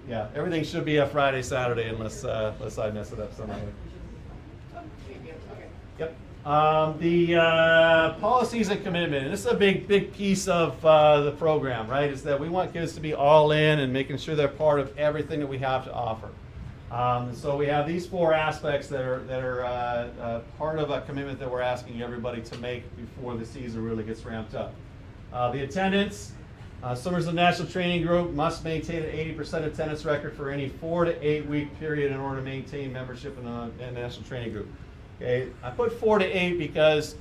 Speaker 1: yeah, everything should be a Friday, Saturday, unless I mess it up somehow.
Speaker 5: Okay.
Speaker 1: Yep. The policies and commitment, and this is a big piece of the program, right? Is that we want kids to be all in and making sure they're part of everything that we have to offer. So we have these four aspects that are part of a commitment that we're asking everybody to make before the season really gets ramped up. The attendance. Swimmers of the National Training Group must maintain an 80% attendance record for any 4 to 8 week period in order to maintain membership in the National Training Group. Okay, I put 4 to 8 because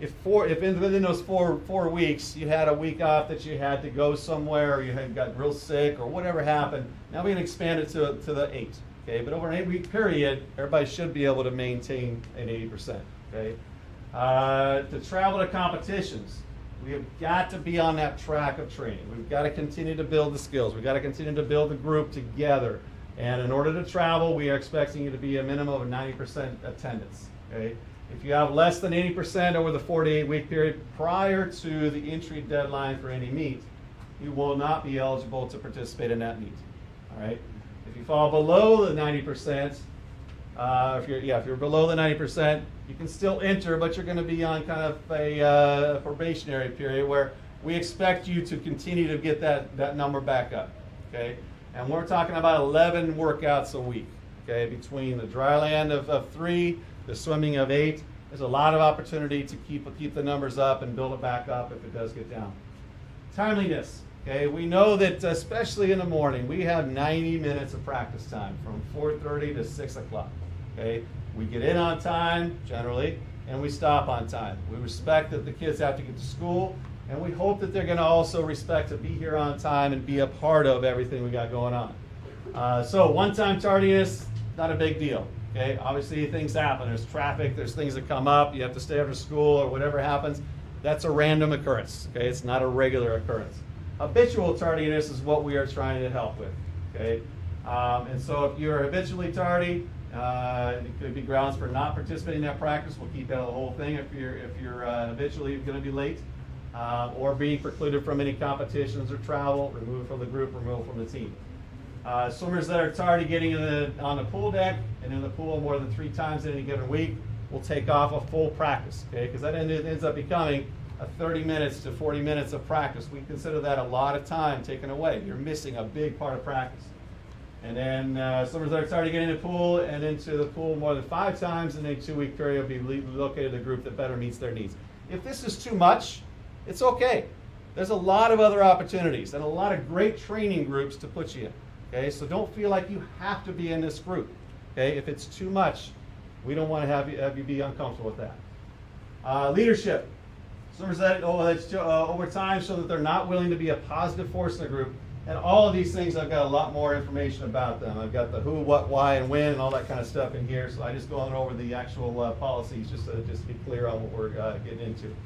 Speaker 1: if within those four weeks you had a week off that you had to go somewhere, or you had got real sick, or whatever happened, now we can expand it to the 8. Okay, but over an 8 week period, everybody should be able to maintain an 80%. Okay, to travel to competitions. We have got to be on that track of training. We've got to continue to build the skills. We've got to continue to build the group together. And in order to travel, we are expecting you to be a minimum of 90% attendance. Okay? If you have less than 80% over the 4 to 8 week period prior to the entry deadline for any meet, you will not be eligible to participate in that meet. All right? If you fall below the 90%, if you're below the 90%, you can still enter, but you're going to be on kind of a probationary period where we expect you to continue to get that number back up. Okay, and we're talking about 11 workouts a week. Okay, between the dry land of 3, the swimming of 8, there's a lot of opportunity to keep the numbers up and build it back up if it does get down. Timeliness. Okay, we know that especially in the morning, we have 90 minutes of practice time from 4:30 to 6 o'clock. Okay, we get in on time generally, and we stop on time. We respect that the kids have to get to school, and we hope that they're going to also respect to be here on time and be a part of everything we got going on. So one-time tardiness, not a big deal. Okay, obviously things happen. There's traffic. There's things that come up. You have to stay after school or whatever happens. That's a random occurrence. Okay, it's not a regular occurrence. Habitual tardiness is what we are trying to help with. Okay, and so if you're habitually tardy, it could be grounds for not participating in that practice. We'll keep out of the whole thing if you're habitually going to be late, or being precluded from any competitions or travel, removed from the group, removed from the team. Swimmers that are tardy getting on the pool deck and in the pool more than 3 times in any given week will take off a full practice. Okay, because that ends up becoming a 30 minutes to 40 minutes of practice. We consider that a lot of time taken away. You're missing a big part of practice. And then swimmers that are starting to get in the pool and into the pool more than 5 times in a 2-week period will be located in a group that better meets their needs. If this is too much, it's okay. there's a lot of other opportunities and a lot of great training groups to put you in. Okay, so don't feel like you have to be in this group. Okay, if it's too much, we don't want to have you be uncomfortable with that. Leadership. Swimmers that over time show that they're not willing to be a positive force in the group. And all of these things, I've got a lot more information about them. I've got the who, what, why, and when, and all that kind of stuff in here. So I just go on over the actual policies just to be clear on what we're getting into.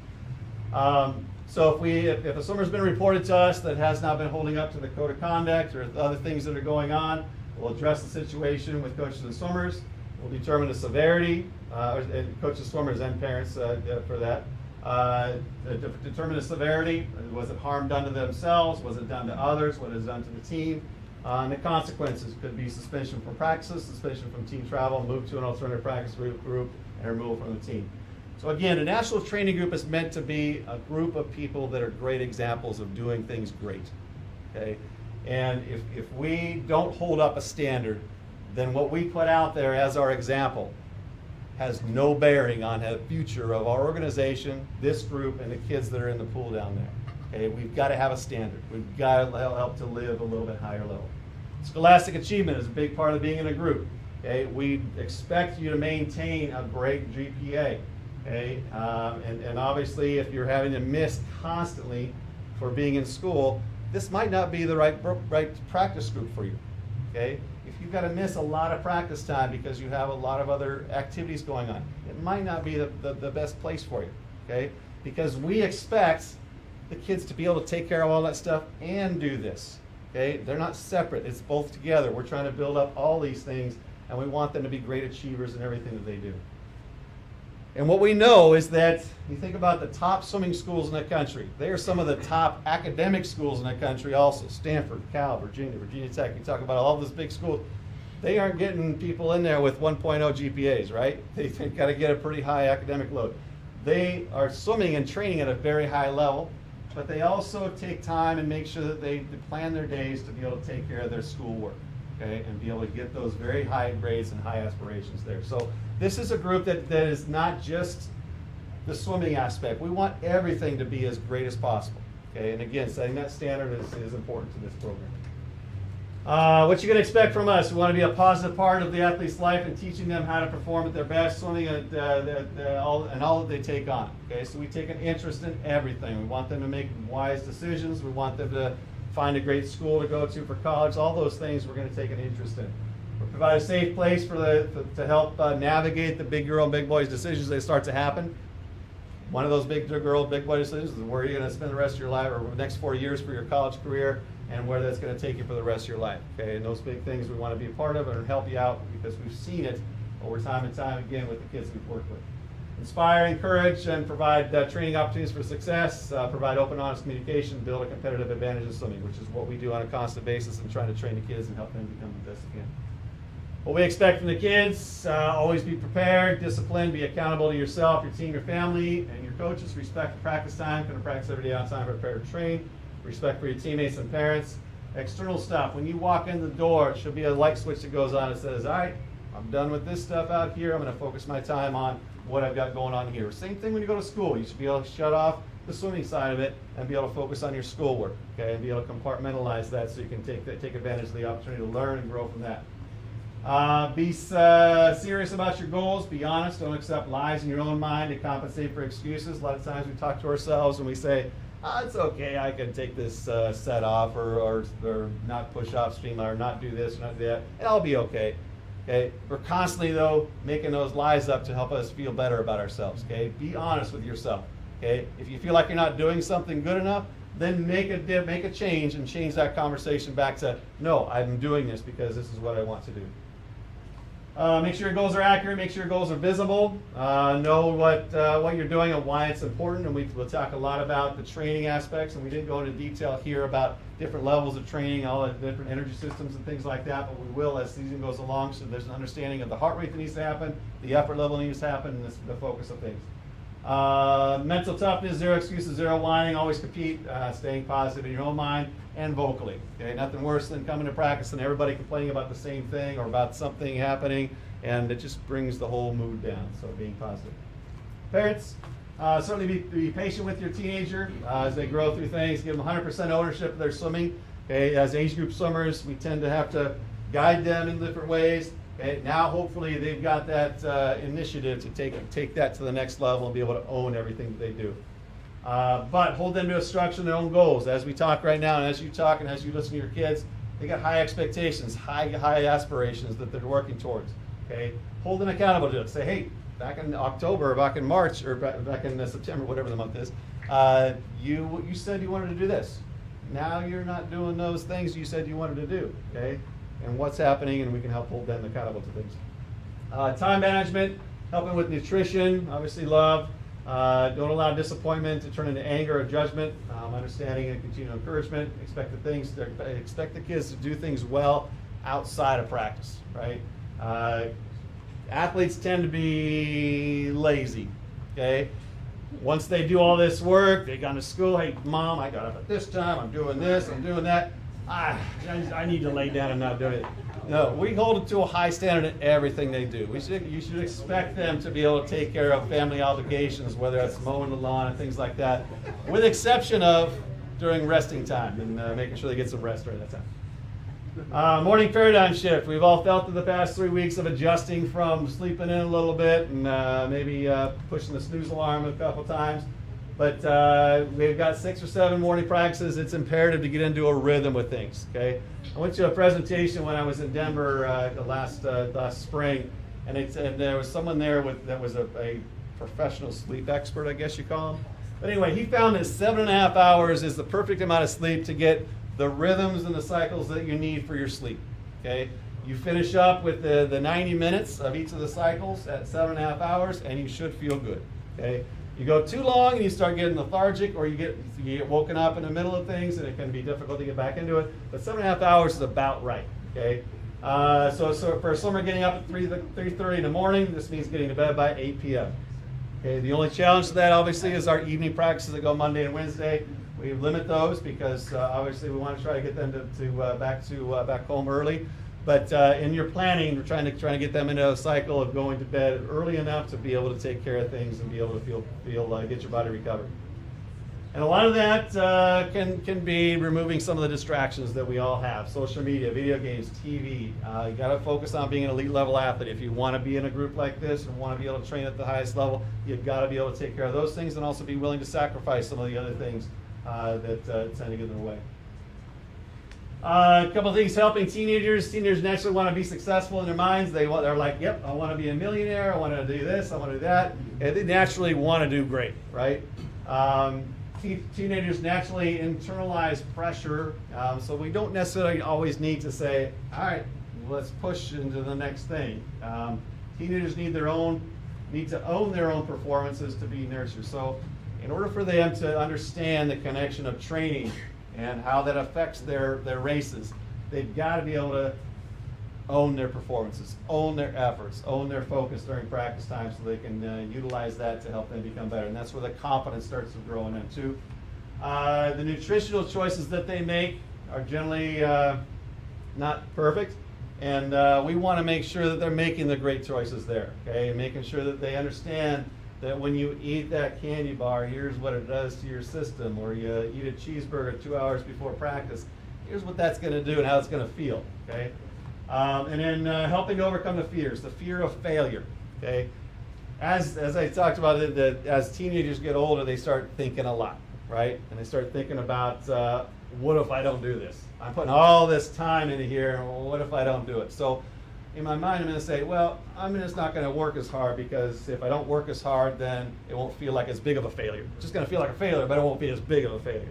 Speaker 1: So if a swimmer's been reported to us that has not been holding up to the code of conduct or other things that are going on, we'll address the situation with coaches and swimmers. We'll determine the severity, coaches, swimmers, and parents for that. Determine the severity. Was it harm done to themselves? Was it done to others? What is done to the team? And the consequences could be suspension from practices, suspension from team travel, move to an alternative practice group, and removal from the team. So again, a national training group is meant to be a group of people that are great examples of doing things great. Okay, and if we don't hold up a standard, then what we put out there as our example has no bearing on the future of our organization, this group, and the kids that are in the pool down there. Okay, we've got to have a standard. We've got to help to live a little bit higher level. Scholastic achievement is a big part of being in a group. Okay, we expect you to maintain a great GPA. Okay, and obviously, if you're having to miss constantly for being in school, this might not be the right practice group for you. Okay. If you've got to miss a lot of practice time because you have a lot of other activities going on, it might not be the best place for you, okay? Because we expect the kids to be able to take care of all that stuff and do this, okay? They're not separate, it's both together. We're trying to build up all these things, and we want them to be great achievers in everything that they do. And what we know is that you think about the top swimming schools in the country. They are some of the top academic schools in the country also. Stanford, Cal, Virginia Tech. You talk about all those big schools. They aren't getting people in there with 1.0 GPAs, right? They've got to get a pretty high academic load. They are swimming and training at a very high level, but they also take time and make sure that they plan their days to be able to take care of their schoolwork, okay, and be able to get those very high grades and high aspirations there. So this is a group that is not just the swimming aspect. We want everything to be as great as possible. Okay, and again, setting that standard is important to this program. What you can expect from us, we want to be a positive part of the athlete's life and teaching them how to perform at their best, swimming and all that they take on. Okay, so we take an interest in everything. We want them to make wise decisions. We want them to find a great school to go to for college. All those things we're going to take an interest in. We provide a safe place to help navigate the big girl and big boys decisions that start to happen. One of those big girl, big boy decisions is where you're going to spend the rest of your life or the next 4 years for your college career and where that's going to take you for the rest of your life. Okay, and those big things we want to be a part of and help you out because we've seen it over time and time again with the kids we've worked with. Inspire, encourage, and provide training opportunities for success, provide open, honest communication, build a competitive advantage in swimming, which is what we do on a constant basis and trying to train the kids and help them become the best again. What we expect from the kids, always be prepared, disciplined, be accountable to yourself, your team, your family, and your coaches. Respect for practice time, going to practice every day on time, prepare to train. Respect for your teammates and parents. External stuff, when you walk in the door, it should be a light switch that goes on and says, all right, I'm done with this stuff out here. I'm going to focus my time on what I've got going on here. Same thing when you go to school. You should be able to shut off the swimming side of it and be able to focus on your schoolwork, okay, and be able to compartmentalize that so you can take advantage of the opportunity to learn and grow from that. Be serious about your goals. Be honest. Don't accept lies in your own mind to compensate for excuses. A lot of times we talk to ourselves and we say, oh, it's okay, I can take this set off or not push off stream or not do this or not do that. It'll be okay. Okay, we're constantly though making those lies up to help us feel better about ourselves. Okay, be honest with yourself. Okay, if you feel like you're not doing something good enough, then make a change and change that conversation back to, no, I'm doing this because this is what I want to do. Make sure your goals are accurate. Make sure your goals are visible. Know what you're doing and why it's important. And we'll talk a lot about the training aspects. And we didn't go into detail here about different levels of training, all the different energy systems and things like that. But we will as season goes along. So there's an understanding of the heart rate that needs to happen, the effort level that needs to happen, and the focus of things. Mental toughness, zero excuses, zero whining. Always compete. Staying positive in your own mind and vocally. Okay, nothing worse than coming to practice and everybody complaining about the same thing or about something happening, and it just brings the whole mood down. So being positive. Parents, Certainly be patient with your teenager as they grow through things. Give them 100% ownership of their swimming. Okay, as age group swimmers, we tend to have to guide them in different ways. Okay, now hopefully they've got that initiative to take that to the next level and be able to own everything that they do. But hold them to a structure and their own goals. As we talk right now, and as you talk and as you listen to your kids, they got high expectations, high aspirations that they're working towards. Okay, hold them accountable to it. Say, hey, back in October, or back in March, or back in September, whatever the month is, you said you wanted to do this. Now you're not doing those things you said you wanted to do. Okay, and what's happening, and we can help hold them accountable to things. Time management, helping with nutrition, obviously love. Don't allow disappointment to turn into anger or judgment. Understanding and continual encouragement. Expect the kids to do things well outside of practice, right? Athletes tend to be lazy, okay? Once they do all this work, they go to school, hey, Mom, I got up at this time, I'm doing this, I'm doing that. I need to lay down and not do it. No, we hold it to a high standard in everything they do. You should expect them to be able to take care of family obligations, whether it's mowing the lawn and things like that, with exception of during resting time and making sure they get some rest during that time. Morning paradigm shift. We've all felt in the past 3 weeks of adjusting from sleeping in a little bit and maybe pushing the snooze alarm a couple times. But we've got 6 or 7 morning practices. It's imperative to get into a rhythm with things. Okay. I went to a presentation when I was in Denver last spring, and there was someone there that was a professional sleep expert, I guess you call him. But anyway, he found that 7.5 hours is the perfect amount of sleep to get the rhythms and the cycles that you need for your sleep. Okay. You finish up with the 90 minutes of each of the cycles at 7.5 hours, and you should feel good. Okay. You go too long and you start getting lethargic, or you get woken up in the middle of things, and it can be difficult to get back into it. But 7.5 hours is about right. Okay. So for a swimmer getting up at 3:30 in the morning, this means getting to bed by 8 p.m. Okay. The only challenge to that, obviously, is our evening practices that go Monday and Wednesday. We limit those because obviously we want to try to get them back home early. But in your planning, we're trying to get them into a cycle of going to bed early enough to be able to take care of things and be able to get your body recovered. And a lot of that can be removing some of the distractions that we all have: social media, video games, TV. You got to focus on being an elite level athlete. If you want to be in a group like this and want to be able to train at the highest level, you've got to be able to take care of those things and also be willing to sacrifice some of the other things that tend to get in the way. A couple of things helping teenagers. Teenagers naturally want to be successful in their minds. They're like, yep, I want to be a millionaire. I want to do this. I want to do that. And they naturally want to do great, right? Teenagers naturally internalize pressure, so we don't necessarily always need to say, all right, let's push into the next thing. Teenagers need to own their own performances to be nurtured. So in order for them to understand the connection of training and how that affects their races, they've got to be able to own their performances, own their efforts, own their focus during practice time, so they can utilize that to help them become better. And that's where the confidence starts to grow in them too. The nutritional choices that they make are generally not perfect, and we want to make sure that they're making the great choices there, okay? Making sure that they understand that when you eat that candy bar, here's what it does to your system, or you eat a cheeseburger 2 hours before practice, here's what that's going to do and how it's going to feel, okay? And then helping to overcome the fear of failure, okay? As I talked about, as teenagers get older, they start thinking a lot, right? And they start thinking about, what if I don't do this? I'm putting all this time into here, what if I don't do it? So in my mind, I'm going to say, well, I'm just not going to work as hard, because if I don't work as hard, then it won't feel like as big of a failure. It's just going to feel like a failure, but it won't be as big of a failure.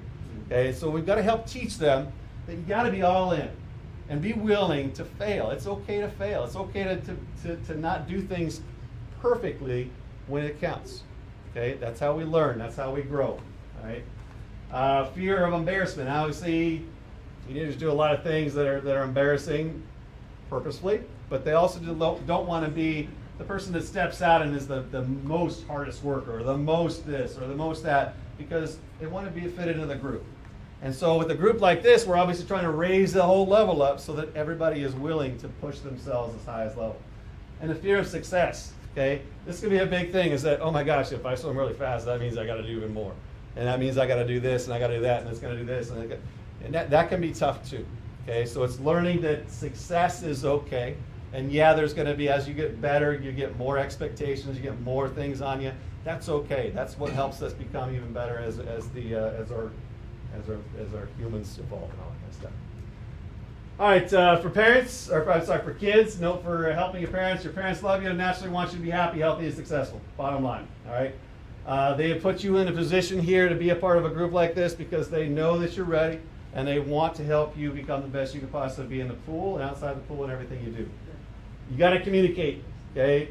Speaker 1: Okay, so we've got to help teach them that you got to be all in and be willing to fail. It's okay to fail. It's okay to not do things perfectly when it counts. Okay, that's how we learn. That's how we grow. All right. Fear of embarrassment. Obviously, teenagers do a lot of things that are embarrassing purposefully, but they also don't want to be the person that steps out and is the most hardest worker, or the most this, or the most that, because they want to be fitted into the group. And so with a group like this, we're obviously trying to raise the whole level up so that everybody is willing to push themselves as high as level. And the fear of success. Okay, this is gonna be a big thing. Is that, oh my gosh, if I swim really fast, that means I got to do even more, and that means I got to do this and I got to do that, and it's gonna do this, and that can be tough too. Okay, so it's learning that success is okay, and yeah, there's gonna be, as you get better, you get more expectations, you get more things on you. That's okay. That's what helps us become even better as our humans evolve and all that kind of stuff. All right, for parents, or I'm sorry, for kids, note for helping your parents. Your parents love you and naturally want you to be happy, healthy, and successful. Bottom line, all right? They have put you in a position here to be a part of a group like this because they know that you're ready and they want to help you become the best you can possibly be in the pool and outside the pool and everything you do. You got to communicate, okay?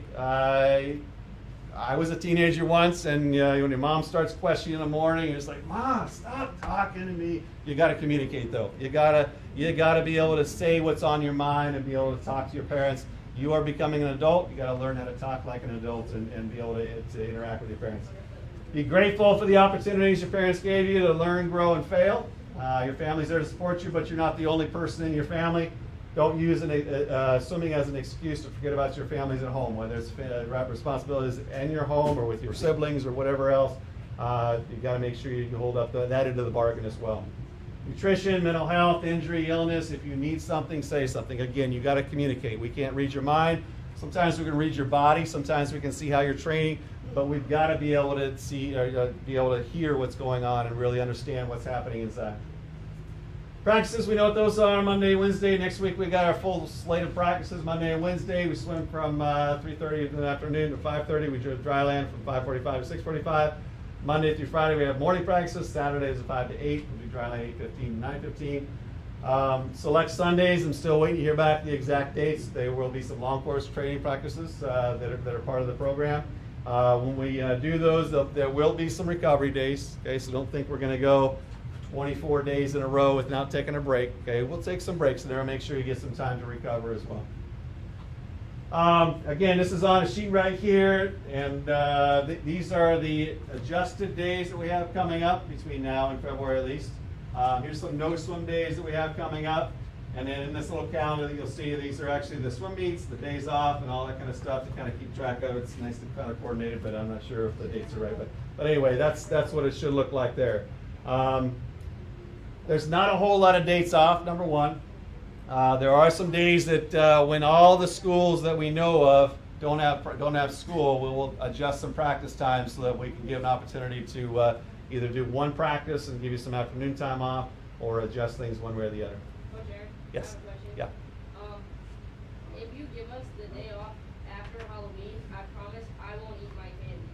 Speaker 1: I was a teenager once, and when your mom starts questioning in the morning, you're just like, Mom, stop talking to me. You got to communicate, though. You gotta be able to say what's on your mind and be able to talk to your parents. You are becoming an adult. You got to learn how to talk like an adult and be able to interact with your parents. Be grateful for the opportunities your parents gave you to learn, grow, and fail. Your family's there to support you, but you're not the only person in your family. Don't use swimming as an excuse to forget about your families at home, whether it's responsibilities in your home or with your siblings or whatever else. You got to make sure you hold up that end of the bargain as well. Nutrition, mental health, injury, illness. If you need something, say something. Again, you got to communicate. We can't read your mind. Sometimes we can read your body. Sometimes we can see how you're training, but we've got to be able to see, be able to hear what's going on and really understand what's happening inside. Practices, we know what those are: Monday, Wednesday. Next week we got our full slate of practices. Monday and Wednesday we swim from 3:30 in the afternoon to 5:30. We do dry land from 5:45 to 6:45. Monday through Friday we have morning practices. Saturdays are 5 to 8. We do dry land 8:15 to 9:15. Select Sundays. I'm still waiting to hear back the exact dates. There will be some long course training practices that are part of the program. When we do those, there will be some recovery days. Okay, so don't think we're going to go 24 days in a row without taking a break. Okay, we'll take some breaks in there and make sure you get some time to recover as well. Again, this is on a sheet right here, and these are the adjusted days that we have coming up between now and February at least. Here's some no swim days that we have coming up, and then in this little calendar that you'll see, these are actually the swim meets, the days off, and all that kind of stuff to kind of keep track of. It's nice to kind of coordinate it, but I'm not sure if the dates are right. But anyway, that's what it should look like there. There's not a whole lot of dates off, number one. There are some days that when all the schools that we know of don't have school, we will adjust some practice times so that we can give an opportunity to either do one practice and give you some afternoon time off, or adjust things one way or the other.
Speaker 6: Coach Eric,
Speaker 1: Yes.
Speaker 6: I have a question.
Speaker 1: Yeah.
Speaker 6: If you give us the day off after Halloween, I promise I won't eat my candy.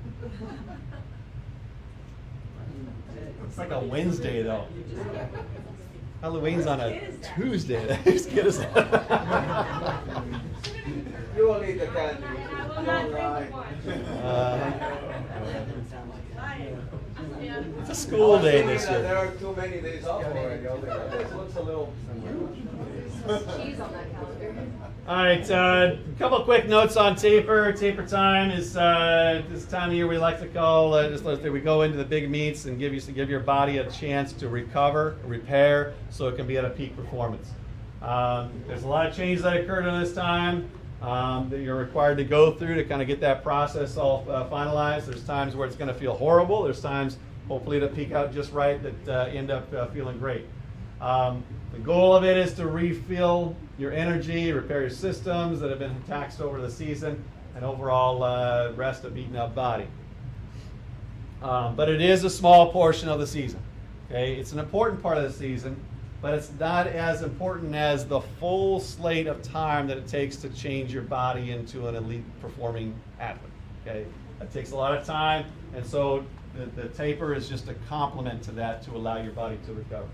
Speaker 1: It's like a Wednesday though. Halloween's on a Tuesday. Just get us.
Speaker 2: You will need the candy.
Speaker 6: And I will not drink
Speaker 2: Right.
Speaker 6: Yeah.
Speaker 1: It's a school day this year.
Speaker 2: There are too many days off already. This looks a little.
Speaker 4: Cheese on that calendar.
Speaker 1: All right, a couple of quick notes on taper. Taper time is this time of year we like to call we go into the big meets and give your body a chance to recover, repair, so it can be at a peak performance. There's a lot of changes that occur during this time that you're required to go through to kind of get that process all finalized. There's times where it's going to feel horrible. There's times, hopefully, to peak out just right that end up feeling great. The goal of it is to refill your energy, repair your systems that have been taxed over the season, and overall rest a beaten up body. But it is a small portion of the season. Okay, it's an important part of the season, but it's not as important as the full slate of time that it takes to change your body into an elite performing athlete. Okay, it takes a lot of time, and so the taper is just a complement to that to allow your body to recover.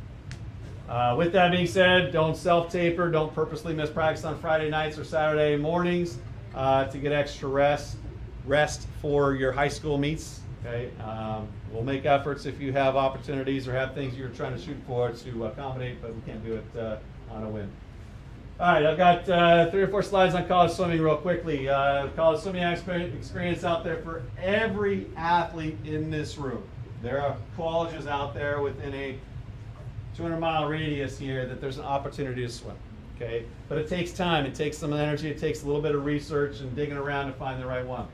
Speaker 1: With that being said, don't self-taper. Don't purposely miss practice on Friday nights or Saturday mornings to get extra rest for your high school meets. Okay, we'll make efforts if you have opportunities or have things you're trying to shoot for to accommodate, but we can't do it on a whim. All right, I've got 3 or 4 slides on college swimming real quickly. College swimming experience out there for every athlete in this room. There are colleges out there within a 200-mile radius here that there's an opportunity to swim. Okay, but it takes time. It takes some energy. It takes a little bit of research and digging around to find the right one.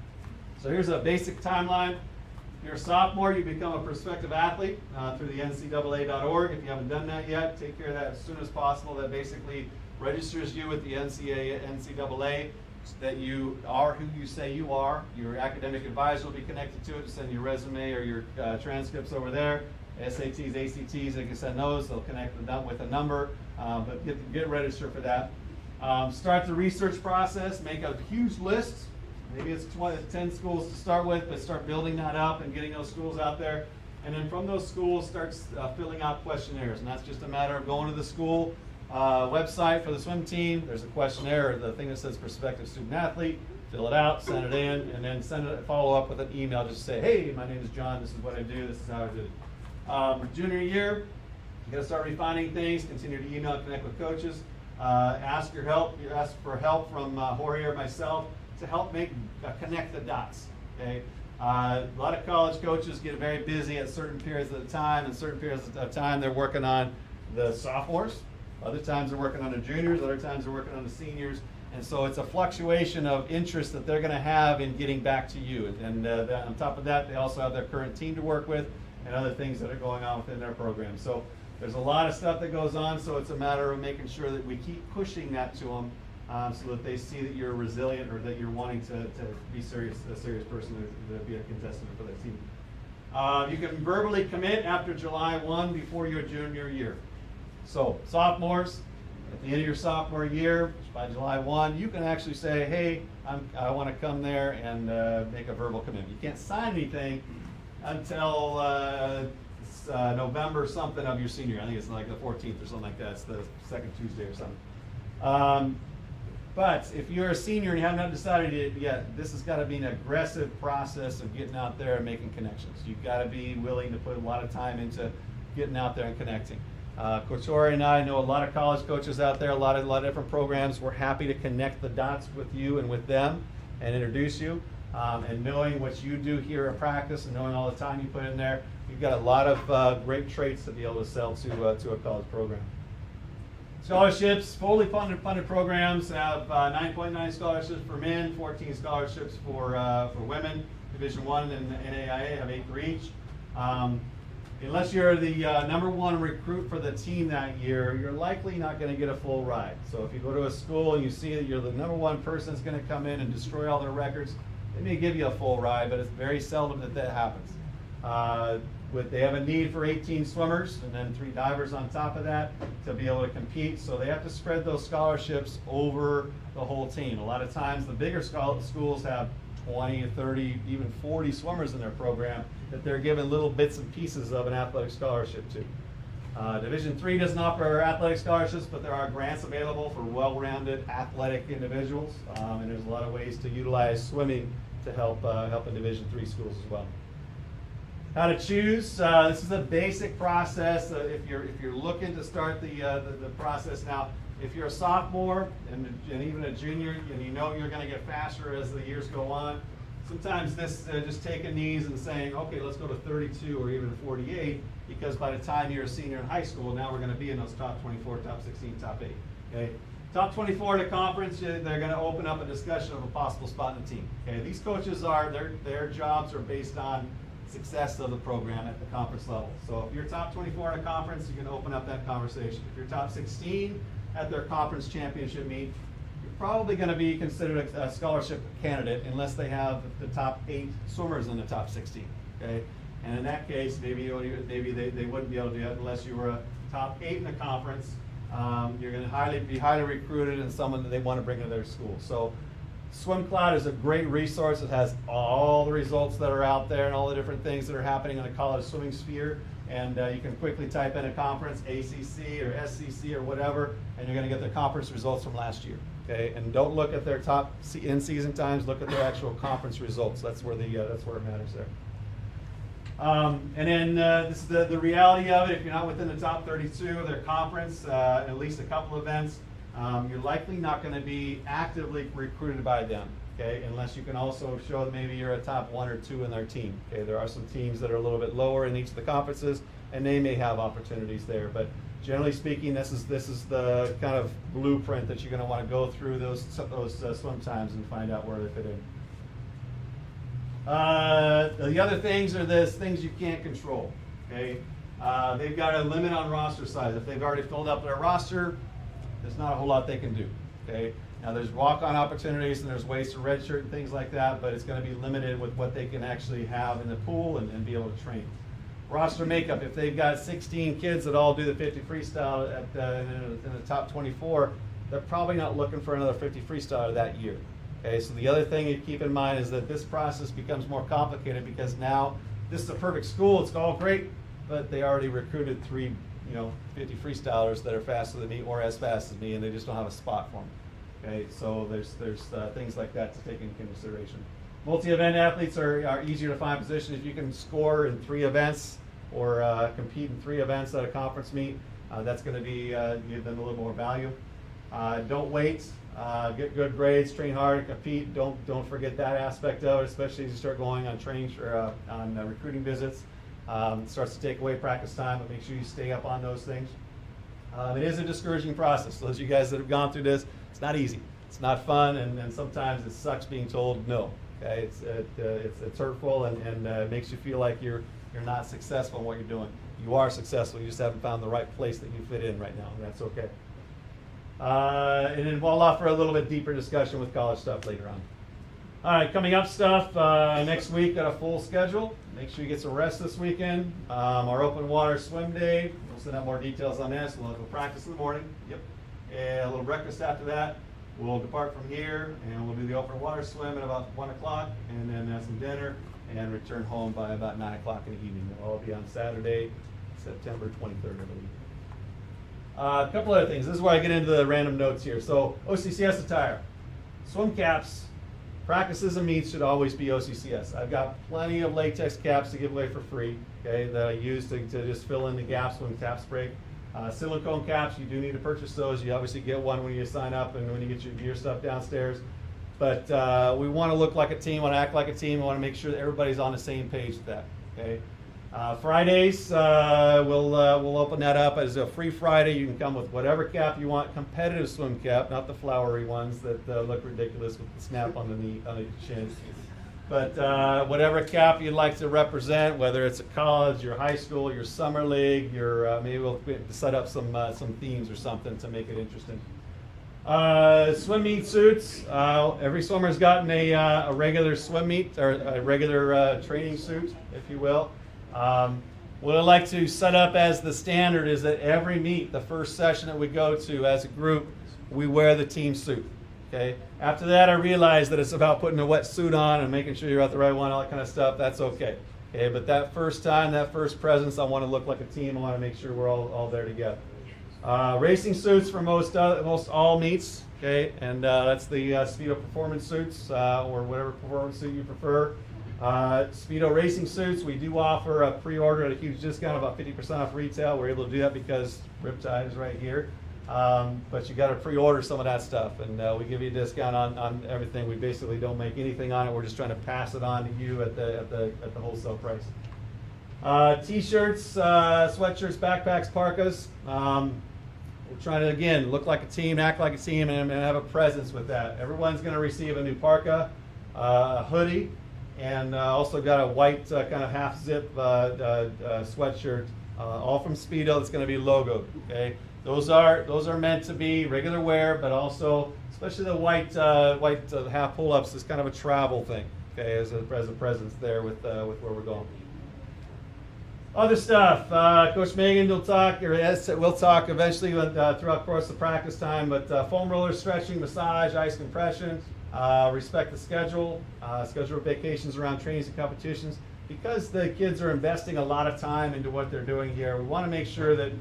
Speaker 1: So here's a basic timeline. If you're a sophomore, you become a prospective athlete through the ncaa.org. If you haven't done that yet, take care of that as soon as possible. That basically registers you with the NCAA, that you are who you say you are. Your academic advisor will be connected to it to send your resume or your transcripts over there. SATs, ACTs, they can send those. They'll connect with a number, but get registered for that. Start the research process. Make a huge list. Maybe it's 10 schools to start with, but start building that up and getting those schools out there. And then from those schools, start filling out questionnaires. And that's just a matter of going to the school website for the swim team. There's a questionnaire, the thing that says prospective student athlete. Fill it out, send it in, and then follow up with an email. Just say, hey, my name is John. This is what I do. This is how I do it. Junior year, you got to start refining things. Continue to email and connect with coaches. Ask for help from Jorge or myself to help connect the dots. Okay, a lot of college coaches get very busy at certain periods of the time, and certain periods of time they're working on the sophomores. Other times they're working on the juniors. Other times they're working on the seniors. And so it's a fluctuation of interest that they're going to have in getting back to you. And on top of that, they also have their current team to work with and other things that are going on within their program. So there's a lot of stuff that goes on. So it's a matter of making sure that we keep pushing that to them. So that they see that you're resilient, or that you're wanting to be a serious person to be a contestant for that team. You can verbally commit after July 1 before your junior year. So sophomores, at the end of your sophomore year, by July 1, you can actually say, hey, I want to come there and make a verbal commitment. You can't sign anything until November something of your senior year. I think it's like the 14th or something like that. It's the second Tuesday or something. But if you're a senior and you have not decided it yet, this has got to be an aggressive process of getting out there and making connections. You've got to be willing to put a lot of time into getting out there and connecting. Coach Ori and I know a lot of college coaches out there, a lot of different programs. We're happy to connect the dots with you and with them and introduce you. And knowing what you do here in practice and knowing all the time you put in there, you've got a lot of great traits to be able to sell to a college program. Scholarships, fully funded programs have 9.9 scholarships for men, 14 scholarships for women. Division I and NAIA have 8 for each. Unless you're the #1 recruit for the team that year, you're likely not going to get a full ride. So if you go to a school and you see that you're the #1 person that's going to come in and destroy all their records, they may give you a full ride, but it's very seldom that happens. They have a need for 18 swimmers and then 3 divers on top of that to be able to compete. So they have to spread those scholarships over the whole team. A lot of times the bigger schools have 20, 30, even 40 swimmers in their program that they're given little bits and pieces of an athletic scholarship to. Division III doesn't offer athletic scholarships, but there are grants available for well-rounded athletic individuals. And there's a lot of ways to utilize swimming to help in Division III schools as well. How to choose. This is a basic process. If you're looking to start the process now, if you're a sophomore and even a junior, and you know you're going to get faster as the years go on, sometimes this just taking these and saying, okay, let's go to 32 or even 48, because by the time you're a senior in high school, now we're going to be in those top 24, top 16, top 8. Okay. Top 24 in the conference, they're going to open up a discussion of a possible spot in the team. Okay. These coaches their jobs are based on success of the program at the conference level. So if you're top 24 in a conference, you can open up that conversation. If you're top 16 at their conference championship meet, you're probably going to be considered a scholarship candidate unless they have the top 8 swimmers in the top 16. Okay, and in that case, maybe they wouldn't be able to do it unless you were a top 8 in the conference. You're going to be highly recruited and someone that they want to bring to their school. So SwimCloud is a great resource. It has all the results that are out there and all the different things that are happening in the college swimming sphere. And you can quickly type in a conference, ACC or SCC or whatever, and you're going to get the conference results from last year. Okay, and don't look at their top in-season times. Look at their actual conference results. That's where it matters there. And then this is the reality of it. If you're not within the top 32 of their conference, at least a couple events, you're likely not going to be actively recruited by them, okay, unless you can also show that maybe you're a top 1 or 2 in their team. Okay, there are some teams that are a little bit lower in each of the conferences, and they may have opportunities there. But generally speaking, this is the kind of blueprint that you're going to want to go through those swim times and find out where they fit in. The other things are things you can't control. Okay, they've got a limit on roster size. If they've already filled up their roster, there's not a whole lot they can do. Okay, now there's walk-on opportunities and there's ways to redshirt and things like that, but it's going to be limited with what they can actually have in the pool and be able to train. Roster makeup, if they've got 16 kids that all do the 50 freestyle in the top 24, they're probably not looking for another 50 freestyler that year. Okay, so the other thing you keep in mind is that this process becomes more complicated because now this is a perfect school, it's all great, but they already recruited 3, 50 freestylers that are faster than me or as fast as me, and they just don't have a spot for them. Okay, so there's things like that to take into consideration. Multi-event athletes are easier to find positions. If you can score in 3 events or compete in 3 events at a conference meet, that's going to be give them a little more value. Don't wait. Get good grades. Train hard. Compete. Don't forget that aspect of it, especially as you start going on training or on recruiting visits. It starts to take away practice time, but make sure you stay up on those things. It is a discouraging process. Those of you guys that have gone through this, it's not easy. It's not fun, and sometimes it sucks being told no. Okay, it's hurtful and makes you feel like you're not successful in what you're doing. You are successful. You just haven't found the right place that you fit in right now, and that's okay. And then we'll offer a little bit deeper discussion with college stuff later on. All right, coming up stuff next week, got a full schedule. Make sure you get some rest this weekend. Our open water swim day, we'll send out more details on this. We'll have a practice in the morning. Yep. And a little breakfast after that. We'll depart from here and we'll do the open water swim at about 1 o'clock and then have some dinner and return home by about 9 o'clock in the evening. It'll all be on Saturday, September 23rd, I believe. A couple other things. This is where I get into the random notes here. So OCCS attire, swim caps, practices and meets should always be OCCS. I've got plenty of latex caps to give away for free, okay, that I use to just fill in the gaps when caps break. Silicone caps, you do need to purchase those. You obviously get one when you sign up and when you get your gear stuff downstairs. But we want to look like a team, want to act like a team. We want to make sure that everybody's on the same page with that. Okay. Fridays, we'll open that up as a free Friday. You can come with whatever cap you want, competitive swim cap, not the flowery ones that look ridiculous with the snap on the chin. But whatever cap you'd like to represent, whether it's a college, your high school, your summer league, your maybe we'll set up some themes or something to make it interesting. Swim meet suits. Every swimmer's gotten a regular swim meet or a regular training suit, if you will. What I'd like to set up as the standard is that every meet, the first session that we go to as a group, we wear the team suit. Okay. After that, I realized that it's about putting a wetsuit on and making sure you're at the right one, all that kind of stuff. That's okay. Okay. But that first time, that first presence, I want to look like a team. I want to make sure we're all there together. Racing suits for most all meets. Okay, and that's the Speedo performance suits or whatever performance suit you prefer. Speedo racing suits, we do offer a pre-order at a huge discount, about 50% off retail. We're able to do that because Riptide is right here. But you got to pre-order some of that stuff, and we give you a discount on everything. We basically don't make anything on it. We're just trying to pass it on to you at the wholesale price. T-shirts, sweatshirts, backpacks, parkas. We're trying to, again, look like a team, act like a team, and have a presence with that. Everyone's going to receive a new parka, a hoodie, and also got a white kind of half-zip sweatshirt, all from Speedo. That's going to be logoed. Okay, those are meant to be regular wear, but also, especially the white half pull-ups, is kind of a travel thing. Okay, as a presence there with where we're going. Other stuff, Coach Megan will talk, or we'll talk eventually throughout the course of the practice time, but foam roller, stretching, massage, ice compression, respect the schedule, schedule vacations around trainings and competitions. Because the kids are investing a lot of time into what they're doing here, we want to make sure that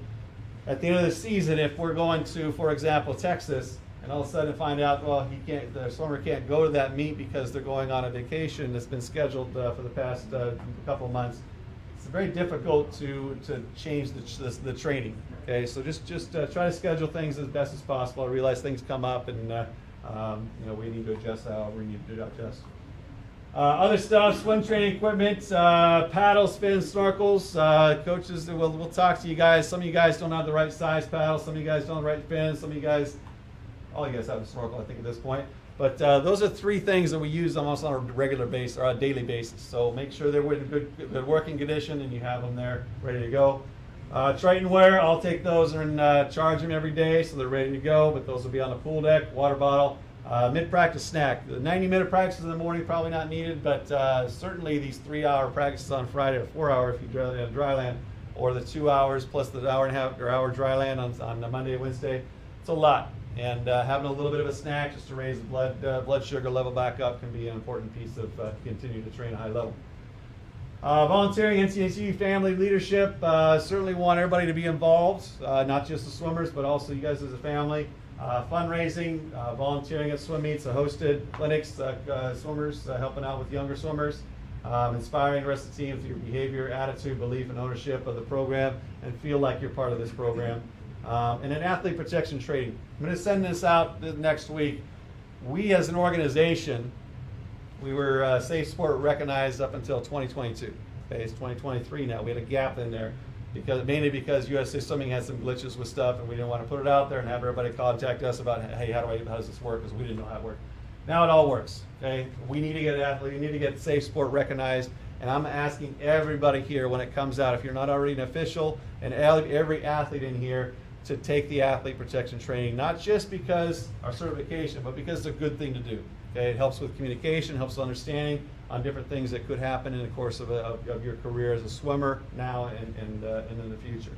Speaker 1: at the end of the season, if we're going to, for example, Texas, and all of a sudden find out, well, the swimmer can't go to that meet because they're going on a vacation that's been scheduled for the past couple of months. It's very difficult to change the training. Okay, so just try to schedule things as best as possible. I realize things come up, and we need to adjust however we need to adjust. Other stuff: swim training equipment, paddles, fins, snorkels. Coaches, we'll talk to you guys. Some of you guys don't have the right size paddles. Some of you guys don't have the right fins. Some of you guys, all you guys have a snorkel, I think, at this point. But those are three things that we use almost on a regular basis or a daily basis. So make sure they're in good working condition and you have them there ready to go. Triton wear, I'll take those and charge them every day so they're ready to go, but those will be on the pool deck, water bottle. Mid-practice snack. The 90-minute practices in the morning probably not needed, but certainly these 3-hour practices on Friday or 4-hour if you dry land, or the 2 hours plus the hour and a half or hour dry land on Monday and Wednesday. It's a lot, and having a little bit of a snack just to raise the blood sugar level back up can be an important piece of continuing to train a high level. Volunteering, NCAC family leadership, certainly want everybody to be involved, not just the swimmers, but also you guys as a family. Fundraising, volunteering at swim meets, hosted clinics, swimmers, helping out with younger swimmers, inspiring the rest of the team through your behavior, attitude, belief, and ownership of the program, and feel like you're part of this program. And then athlete protection training. I'm going to send this out next week. We as an organization, we were Safe Sport recognized up until 2022. Okay, it's 2023 now. We had a gap in there. Mainly because USA Swimming had some glitches with stuff, and we didn't want to put it out there and have everybody contact us about, hey, how does this work? Because we didn't know how it worked. Now it all works. Okay, we need to get we need to get Safe Sport recognized, and I'm asking everybody here when it comes out, if you're not already an official, and every athlete in here to take the athlete protection training, not just because our certification, but because it's a good thing to do. Okay, it helps with communication, helps with understanding on different things that could happen in the course of your career as a swimmer now and in the future.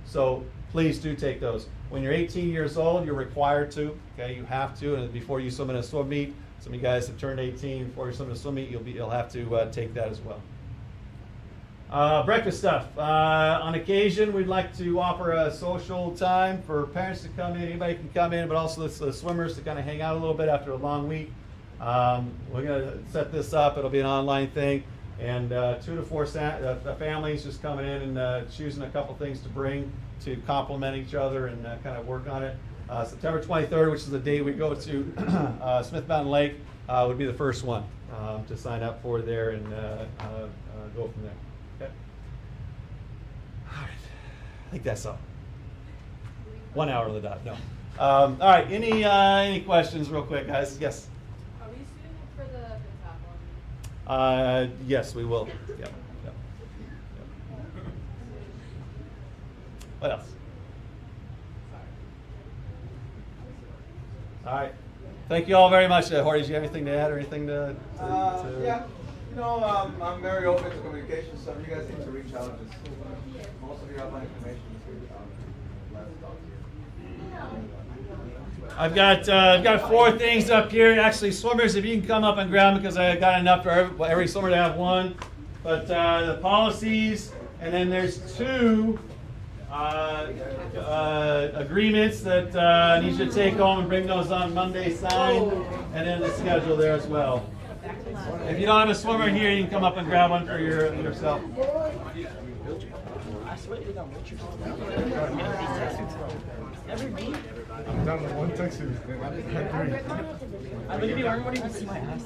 Speaker 1: So please do take those. When you're 18 years old, you're required to. Okay, you have to, and before you swim in a swim meet, some of you guys have turned 18. Before you swim in a swim meet, you'll have to take that as well. Breakfast stuff. On occasion, we'd like to offer a social time for parents to come in. Anybody can come in, but also the swimmers to kind of hang out a little bit after a long week. We're going to set this up. It'll be an online thing, and 2 to 4 families just coming in and choosing a couple things to bring to complement each other and kind of work on it. September 23rd, which is the day we go to Smith Mountain Lake, would be the first one to sign up for there and go from there. Okay. All right. I think that's all. 1 hour on the dot. No. All right. Any questions, real quick, guys? Yes.
Speaker 6: Are we student for the pentathlon?
Speaker 1: Yes, we will. Yep. What else? All right. Thank you all very much. Jorge, do you have anything to add or anything to
Speaker 2: Yeah. You know, I'm very open to communication, so if you guys need to reach out, just most of you have my information. Just reach out. Let's talk.
Speaker 1: I've got 4 things up here. Actually, swimmers, if you can come up and grab them, because I got enough for every swimmer to have one. But the policies, and then there's 2 agreements that I need you to take home and bring those on Monday signed, and then the schedule there as well. If you don't have a swimmer here, you can come up and grab one for yourself.
Speaker 7: I'm down to 1 text. I literally won't even see my ass.